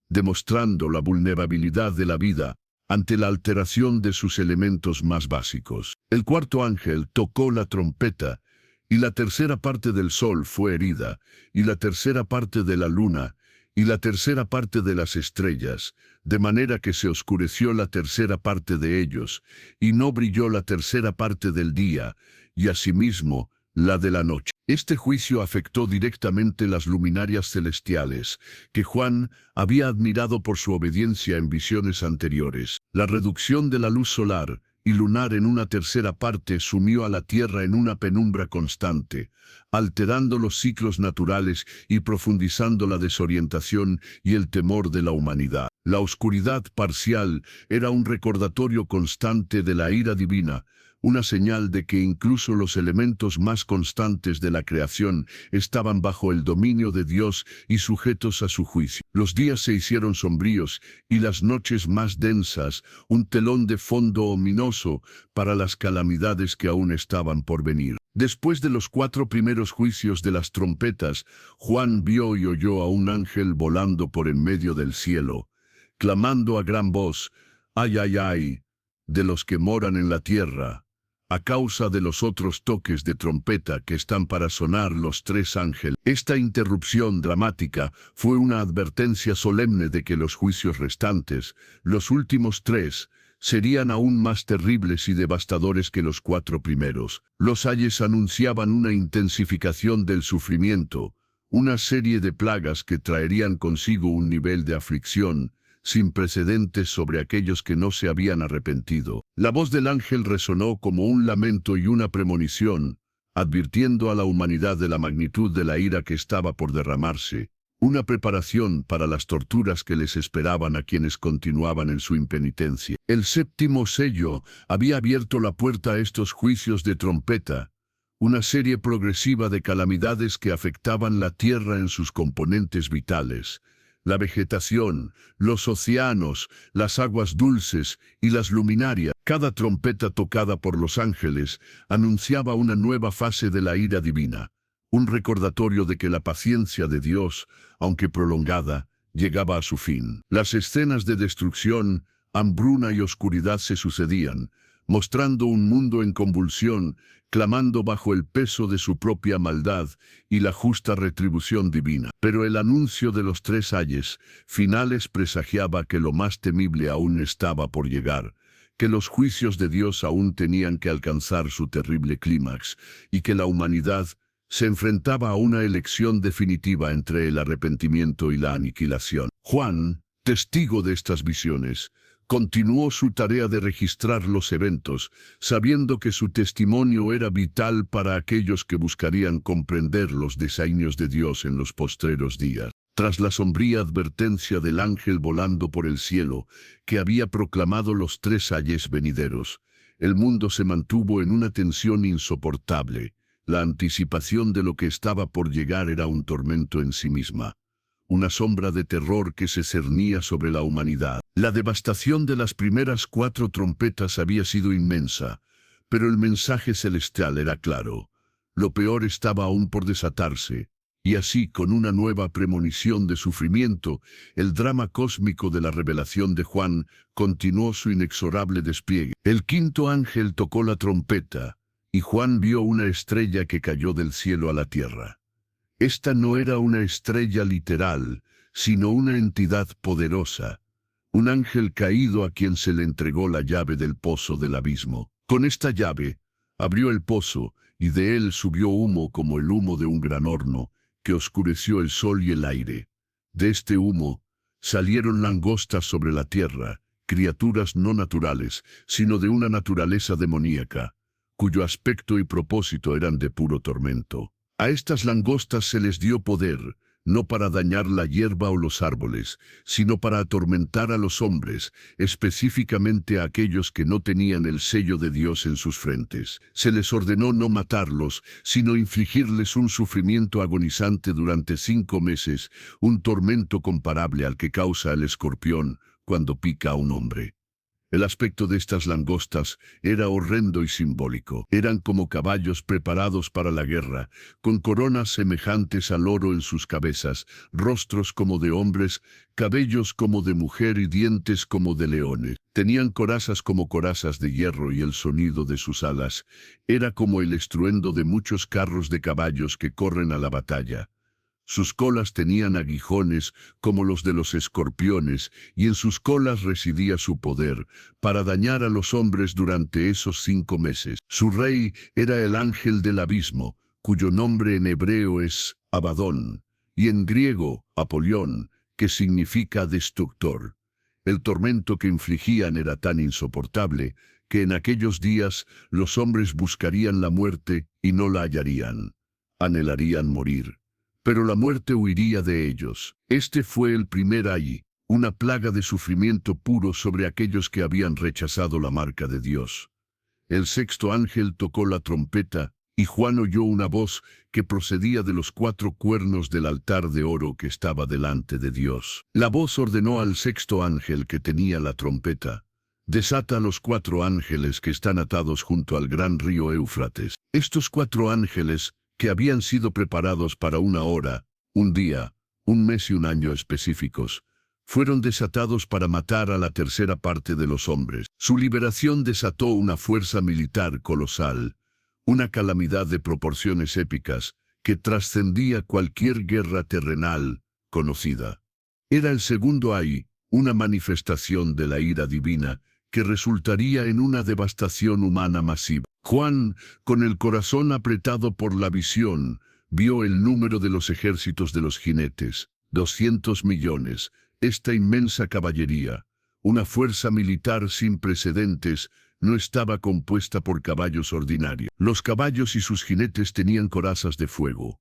demostrando la vulnerabilidad de la vida ante la alteración de sus elementos más básicos. El cuarto ángel tocó la trompeta, y la tercera parte del sol fue herida, y la tercera parte de la luna, y la tercera parte de las estrellas, de manera que se oscureció la tercera parte de ellos, y no brilló la tercera parte del día, y asimismo la de la noche. Este juicio afectó directamente las luminarias celestiales, que Juan había admirado por su obediencia en visiones anteriores. La reducción de la luz solar y lunar en una tercera parte sumió a la Tierra en una penumbra constante, alterando los ciclos naturales y profundizando la desorientación y el temor de la humanidad. La oscuridad parcial era un recordatorio constante de la ira divina, una señal de que incluso los elementos más constantes de la creación estaban bajo el dominio de Dios y sujetos a su juicio. Los días se hicieron sombríos y las noches más densas, un telón de fondo ominoso para las calamidades que aún estaban por venir. Después de los 4 primeros juicios de las trompetas, Juan vio y oyó a un ángel volando por en medio del cielo, clamando a gran voz: «¡Ay, ay, ay!», de los que moran en la tierra, a causa de los otros toques de trompeta que están para sonar los 3 ángeles. Esta interrupción dramática fue una advertencia solemne de que los juicios restantes, los últimos 3, serían aún más terribles y devastadores que los 4 primeros. Los ayes anunciaban una intensificación del sufrimiento, una serie de plagas que traerían consigo un nivel de aflicción sin precedentes sobre aquellos que no se habían arrepentido. La voz del ángel resonó como un lamento y una premonición, advirtiendo a la humanidad de la magnitud de la ira que estaba por derramarse, una preparación para las torturas que les esperaban a quienes continuaban en su impenitencia. El 7º sello había abierto la puerta a estos juicios de trompeta, una serie progresiva de calamidades que afectaban la tierra en sus componentes vitales. La vegetación, los océanos, las aguas dulces y las luminarias. Cada trompeta tocada por los ángeles anunciaba una nueva fase de la ira divina, un recordatorio de que la paciencia de Dios, aunque prolongada, llegaba a su fin. Las escenas de destrucción, hambruna y oscuridad se sucedían, mostrando un mundo en convulsión, clamando bajo el peso de su propia maldad y la justa retribución divina. Pero el anuncio de los 3 ayes finales presagiaba que lo más temible aún estaba por llegar, que los juicios de Dios aún tenían que alcanzar su terrible clímax, y que la humanidad se enfrentaba a una elección definitiva entre el arrepentimiento y la aniquilación. Juan, testigo de estas visiones, continuó su tarea de registrar los eventos, sabiendo que su testimonio era vital para aquellos que buscarían comprender los designios de Dios en los postreros días. Tras la sombría advertencia del ángel volando por el cielo, que había proclamado los 3 ayes venideros, el mundo se mantuvo en una tensión insoportable. La anticipación de lo que estaba por llegar era un tormento en sí misma, una sombra de terror que se cernía sobre la humanidad. La devastación de las primeras 4 trompetas había sido inmensa, pero el mensaje celestial era claro. Lo peor estaba aún por desatarse, y así, con una nueva premonición de sufrimiento, el drama cósmico de la revelación de Juan continuó su inexorable despliegue. El 5º ángel tocó la trompeta, y Juan vio una estrella que cayó del cielo a la tierra. Esta no era una estrella literal, sino una entidad poderosa, un ángel caído a quien se le entregó la llave del pozo del abismo. Con esta llave, abrió el pozo, y de él subió humo como el humo de un gran horno, que oscureció el sol y el aire. De este humo, salieron langostas sobre la tierra, criaturas no naturales, sino de una naturaleza demoníaca, cuyo aspecto y propósito eran de puro tormento. A estas langostas se les dio poder, no para dañar la hierba o los árboles, sino para atormentar a los hombres, específicamente a aquellos que no tenían el sello de Dios en sus frentes. Se les ordenó no matarlos, sino infligirles un sufrimiento agonizante durante 5 meses, un tormento comparable al que causa el escorpión cuando pica a un hombre. El aspecto de estas langostas era horrendo y simbólico. Eran como caballos preparados para la guerra, con coronas semejantes al oro en sus cabezas, rostros como de hombres, cabellos como de mujer y dientes como de leones. Tenían corazas como corazas de hierro y el sonido de sus alas era como el estruendo de muchos carros de caballos que corren a la batalla. Sus colas tenían aguijones como los de los escorpiones, y en sus colas residía su poder, para dañar a los hombres durante esos 5 meses. Su rey era el ángel del abismo, cuyo nombre en hebreo es Abadón, y en griego Apolión, que significa destructor. El tormento que infligían era tan insoportable, que en aquellos días los hombres buscarían la muerte y no la hallarían. Anhelarían morir. Pero la muerte huiría de ellos. Este fue el primer ayi, una plaga de sufrimiento puro sobre aquellos que habían rechazado la marca de Dios. El sexto ángel tocó la trompeta, y Juan oyó una voz que procedía de los 4 cuernos del altar de oro que estaba delante de Dios. La voz ordenó al sexto ángel que tenía la trompeta: desata a los 4 ángeles que están atados junto al gran río Éufrates. Estos 4 ángeles, que habían sido preparados para una hora, un día, un mes y un año específicos, fueron desatados para matar a la tercera parte de los hombres. Su liberación desató una fuerza militar colosal, una calamidad de proporciones épicas que trascendía cualquier guerra terrenal conocida. Era el segundo ayi, una manifestación de la ira divina que resultaría en una devastación humana masiva. Juan, con el corazón apretado por la visión, vio el número de los ejércitos de los jinetes, 200 millones, esta inmensa caballería, una fuerza militar sin precedentes, no estaba compuesta por caballos ordinarios. Los caballos y sus jinetes tenían corazas de fuego,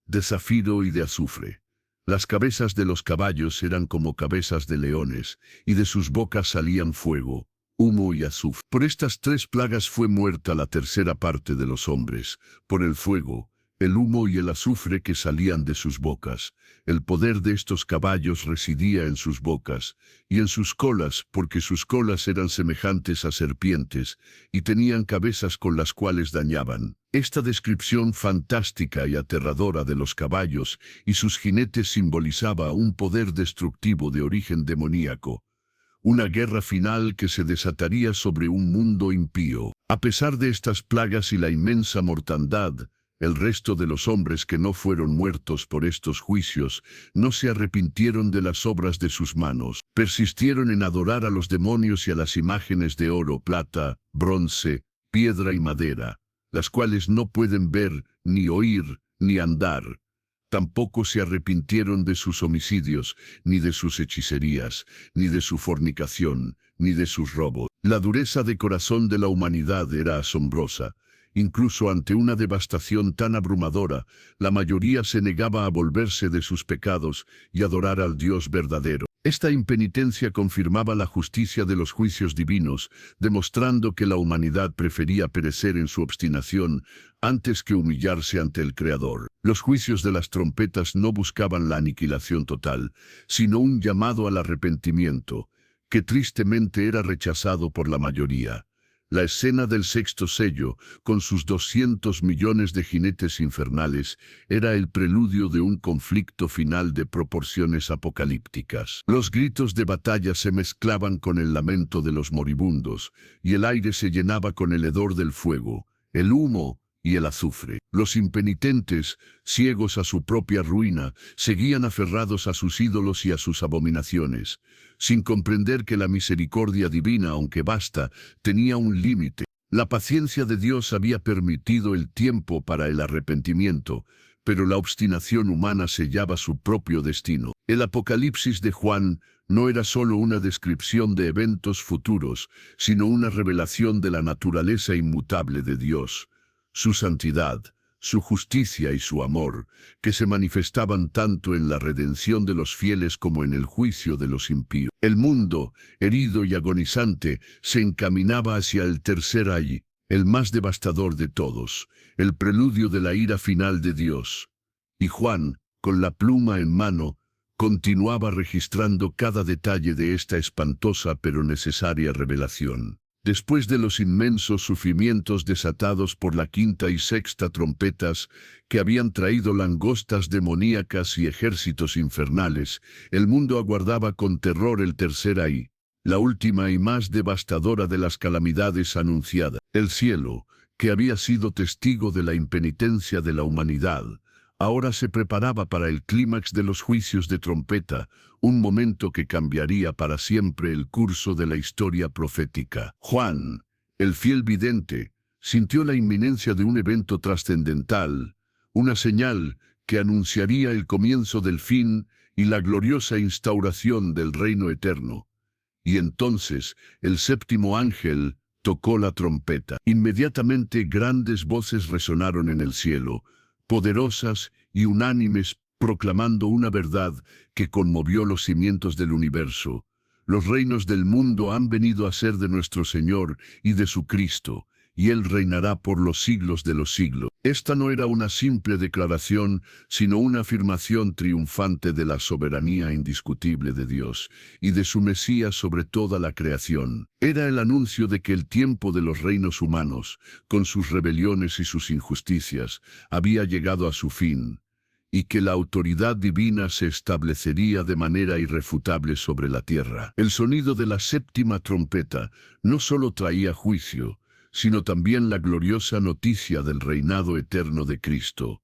de zafiro y de azufre. Las cabezas de los caballos eran como cabezas de leones, y de sus bocas salían fuego, humo y azufre. Por estas 3 plagas fue muerta la tercera parte de los hombres, por el fuego, el humo y el azufre que salían de sus bocas. El poder de estos caballos residía en sus bocas, y en sus colas, porque sus colas eran semejantes a serpientes, y tenían cabezas con las cuales dañaban. Esta descripción fantástica y aterradora de los caballos y sus jinetes simbolizaba un poder destructivo de origen demoníaco. Una guerra final que se desataría sobre un mundo impío. A pesar de estas plagas y la inmensa mortandad, el resto de los hombres que no fueron muertos por estos juicios no se arrepintieron de las obras de sus manos. Persistieron en adorar a los demonios y a las imágenes de oro, plata, bronce, piedra y madera, las cuales no pueden ver, ni oír, ni andar. Tampoco se arrepintieron de sus homicidios, ni de sus hechicerías, ni de su fornicación, ni de sus robos. La dureza de corazón de la humanidad era asombrosa. Incluso ante una devastación tan abrumadora, la mayoría se negaba a volverse de sus pecados y adorar al Dios verdadero. Esta impenitencia confirmaba la justicia de los juicios divinos, demostrando que la humanidad prefería perecer en su obstinación antes que humillarse ante el Creador. Los juicios de las trompetas no buscaban la aniquilación total, sino un llamado al arrepentimiento, que tristemente era rechazado por la mayoría. La escena del sexto sello, con sus 200 millones de jinetes infernales, era el preludio de un conflicto final de proporciones apocalípticas. Los gritos de batalla se mezclaban con el lamento de los moribundos, y el aire se llenaba con el hedor del fuego, el humo y el azufre. Los impenitentes, ciegos a su propia ruina, seguían aferrados a sus ídolos y a sus abominaciones, sin comprender que la misericordia divina, aunque vasta, tenía un límite. La paciencia de Dios había permitido el tiempo para el arrepentimiento, pero la obstinación humana sellaba su propio destino. El Apocalipsis de Juan no era solo una descripción de eventos futuros, sino una revelación de la naturaleza inmutable de Dios, su santidad, su justicia y su amor, que se manifestaban tanto en la redención de los fieles como en el juicio de los impíos. El mundo, herido y agonizante, se encaminaba hacia el tercer ay, el más devastador de todos, el preludio de la ira final de Dios. Y Juan, con la pluma en mano, continuaba registrando cada detalle de esta espantosa pero necesaria revelación. Después de los inmensos sufrimientos desatados por la quinta y sexta trompetas, que habían traído langostas demoníacas y ejércitos infernales, el mundo aguardaba con terror el tercer ay, la última y más devastadora de las calamidades anunciadas. El cielo, que había sido testigo de la impenitencia de la humanidad, ahora se preparaba para el clímax de los juicios de trompeta, un momento que cambiaría para siempre el curso de la historia profética. Juan, el fiel vidente, sintió la inminencia de un evento trascendental, una señal que anunciaría el comienzo del fin y la gloriosa instauración del reino eterno. Y entonces el séptimo ángel tocó la trompeta. Inmediatamente grandes voces resonaron en el cielo, poderosas y unánimes, proclamando una verdad que conmovió los cimientos del universo. Los reinos del mundo han venido a ser de nuestro Señor y de su Cristo, y Él reinará por los siglos de los siglos. Esta no era una simple declaración, sino una afirmación triunfante de la soberanía indiscutible de Dios y de su Mesías sobre toda la creación. Era el anuncio de que el tiempo de los reinos humanos, con sus rebeliones y sus injusticias, había llegado a su fin, y que la autoridad divina se establecería de manera irrefutable sobre la tierra. El sonido de la séptima trompeta no solo traía juicio, sino también la gloriosa noticia del reinado eterno de Cristo.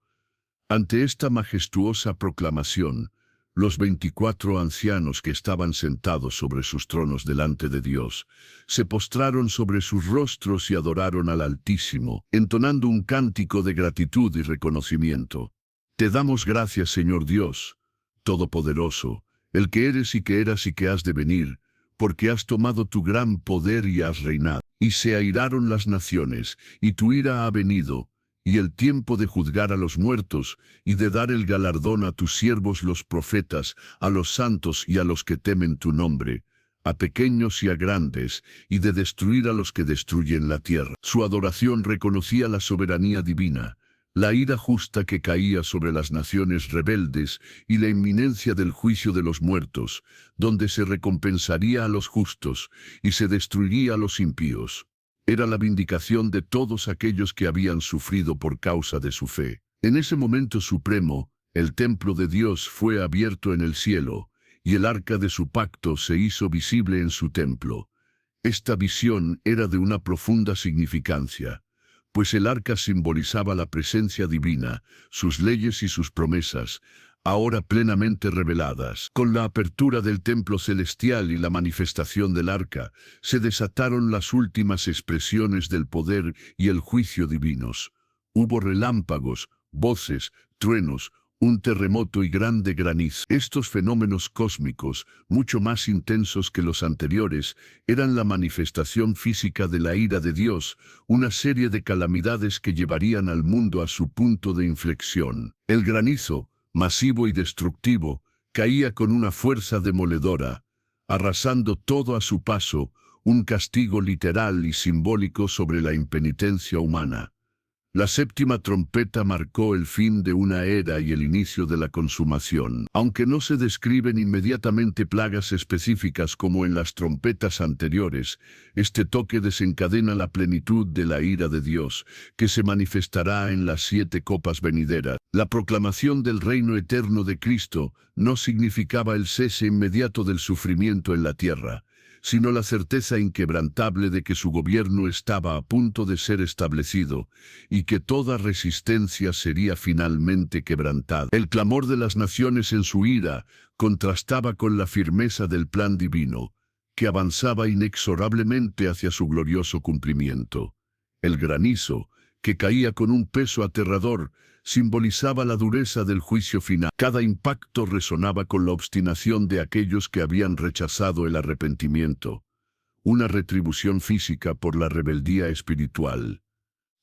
Ante esta majestuosa proclamación, los 24 ancianos que estaban sentados sobre sus tronos delante de Dios, se postraron sobre sus rostros y adoraron al Altísimo, entonando un cántico de gratitud y reconocimiento. Te damos gracias, Señor Dios, Todopoderoso, el que eres y que eras y que has de venir, porque has tomado tu gran poder y has reinado. Y se airaron las naciones, y tu ira ha venido, y el tiempo de juzgar a los muertos, y de dar el galardón a tus siervos los profetas, a los santos y a los que temen tu nombre, a pequeños y a grandes, y de destruir a los que destruyen la tierra. Su adoración reconocía la soberanía divina, la ira justa que caía sobre las naciones rebeldes y la inminencia del juicio de los muertos, donde se recompensaría a los justos y se destruiría a los impíos. Era la vindicación de todos aquellos que habían sufrido por causa de su fe. En ese momento supremo, el templo de Dios fue abierto en el cielo, y el arca de su pacto se hizo visible en su templo. Esta visión era de una profunda significancia, pues el arca simbolizaba la presencia divina, sus leyes y sus promesas, ahora plenamente reveladas. Con la apertura del templo celestial y la manifestación del arca, se desataron las últimas expresiones del poder y el juicio divinos. Hubo relámpagos, voces, truenos, un terremoto y grande granizo. Estos fenómenos cósmicos, mucho más intensos que los anteriores, eran la manifestación física de la ira de Dios, una serie de calamidades que llevarían al mundo a su punto de inflexión. El granizo, masivo y destructivo, caía con una fuerza demoledora, arrasando todo a su paso, un castigo literal y simbólico sobre la impenitencia humana. La séptima trompeta marcó el fin de una era y el inicio de la consumación. Aunque no se describen inmediatamente plagas específicas como en las trompetas anteriores, este toque desencadena la plenitud de la ira de Dios, que se manifestará en las 7 copas venideras. La proclamación del reino eterno de Cristo no significaba el cese inmediato del sufrimiento en la tierra, sino la certeza inquebrantable de que su gobierno estaba a punto de ser establecido y que toda resistencia sería finalmente quebrantada. El clamor de las naciones en su ira contrastaba con la firmeza del plan divino, que avanzaba inexorablemente hacia su glorioso cumplimiento. El granizo, que caía con un peso aterrador, simbolizaba la dureza del juicio final. Cada impacto resonaba con la obstinación de aquellos que habían rechazado el arrepentimiento, una retribución física por la rebeldía espiritual.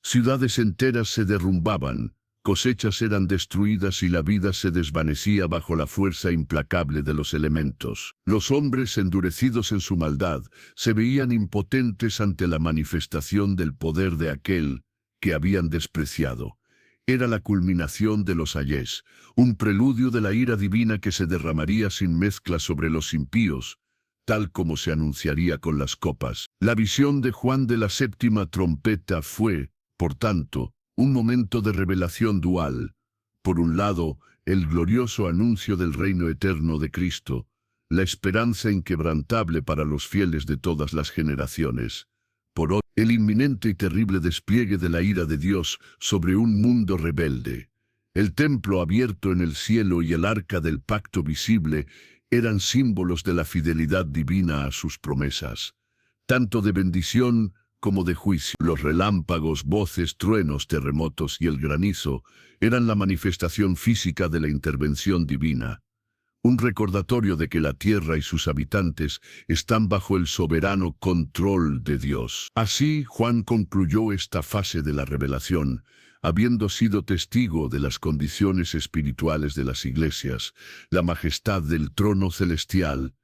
Ciudades enteras se derrumbaban, cosechas eran destruidas y la vida se desvanecía bajo la fuerza implacable de los elementos. Los hombres, endurecidos en su maldad, se veían impotentes ante la manifestación del poder de aquel que habían despreciado. Era la culminación de los ayes, un preludio de la ira divina que se derramaría sin mezcla sobre los impíos, tal como se anunciaría con las copas. La visión de Juan de la séptima trompeta fue, por tanto, un momento de revelación dual. Por un lado, el glorioso anuncio del reino eterno de Cristo, la esperanza inquebrantable para los fieles de todas las generaciones. Por otro, el inminente y terrible despliegue de la ira de Dios sobre un mundo rebelde. El templo abierto en el cielo y el arca del pacto visible eran símbolos de la fidelidad divina a sus promesas, tanto de bendición como de juicio. Los relámpagos, voces, truenos, terremotos y el granizo eran la manifestación física de la intervención divina, un recordatorio de que la tierra y sus habitantes están bajo el soberano control de Dios. Así, Juan concluyó esta fase de la revelación, habiendo sido testigo de las condiciones espirituales de las iglesias, la majestad del trono celestial,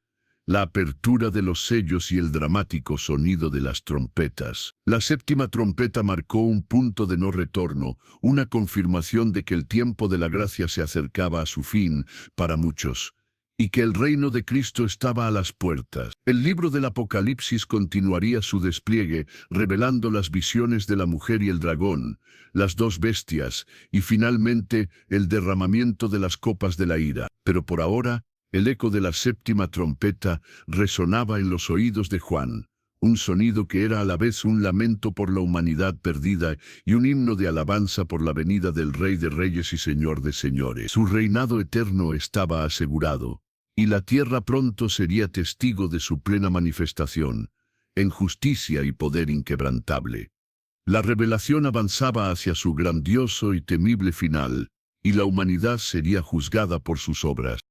la apertura de los sellos y el dramático sonido de las trompetas. La séptima trompeta marcó un punto de no retorno, una confirmación de que el tiempo de la gracia se acercaba a su fin para muchos, y que el reino de Cristo estaba a las puertas. El libro del Apocalipsis continuaría su despliegue, revelando las visiones de la mujer y el dragón, las dos bestias, y finalmente el derramamiento de las copas de la ira. Pero por ahora, el eco de la séptima trompeta resonaba en los oídos de Juan, un sonido que era a la vez un lamento por la humanidad perdida y un himno de alabanza por la venida del Rey de Reyes y Señor de Señores. Su reinado eterno estaba asegurado, y la tierra pronto sería testigo de su plena manifestación, en justicia y poder inquebrantable. La revelación avanzaba hacia su grandioso y temible final, y la humanidad sería juzgada por sus obras.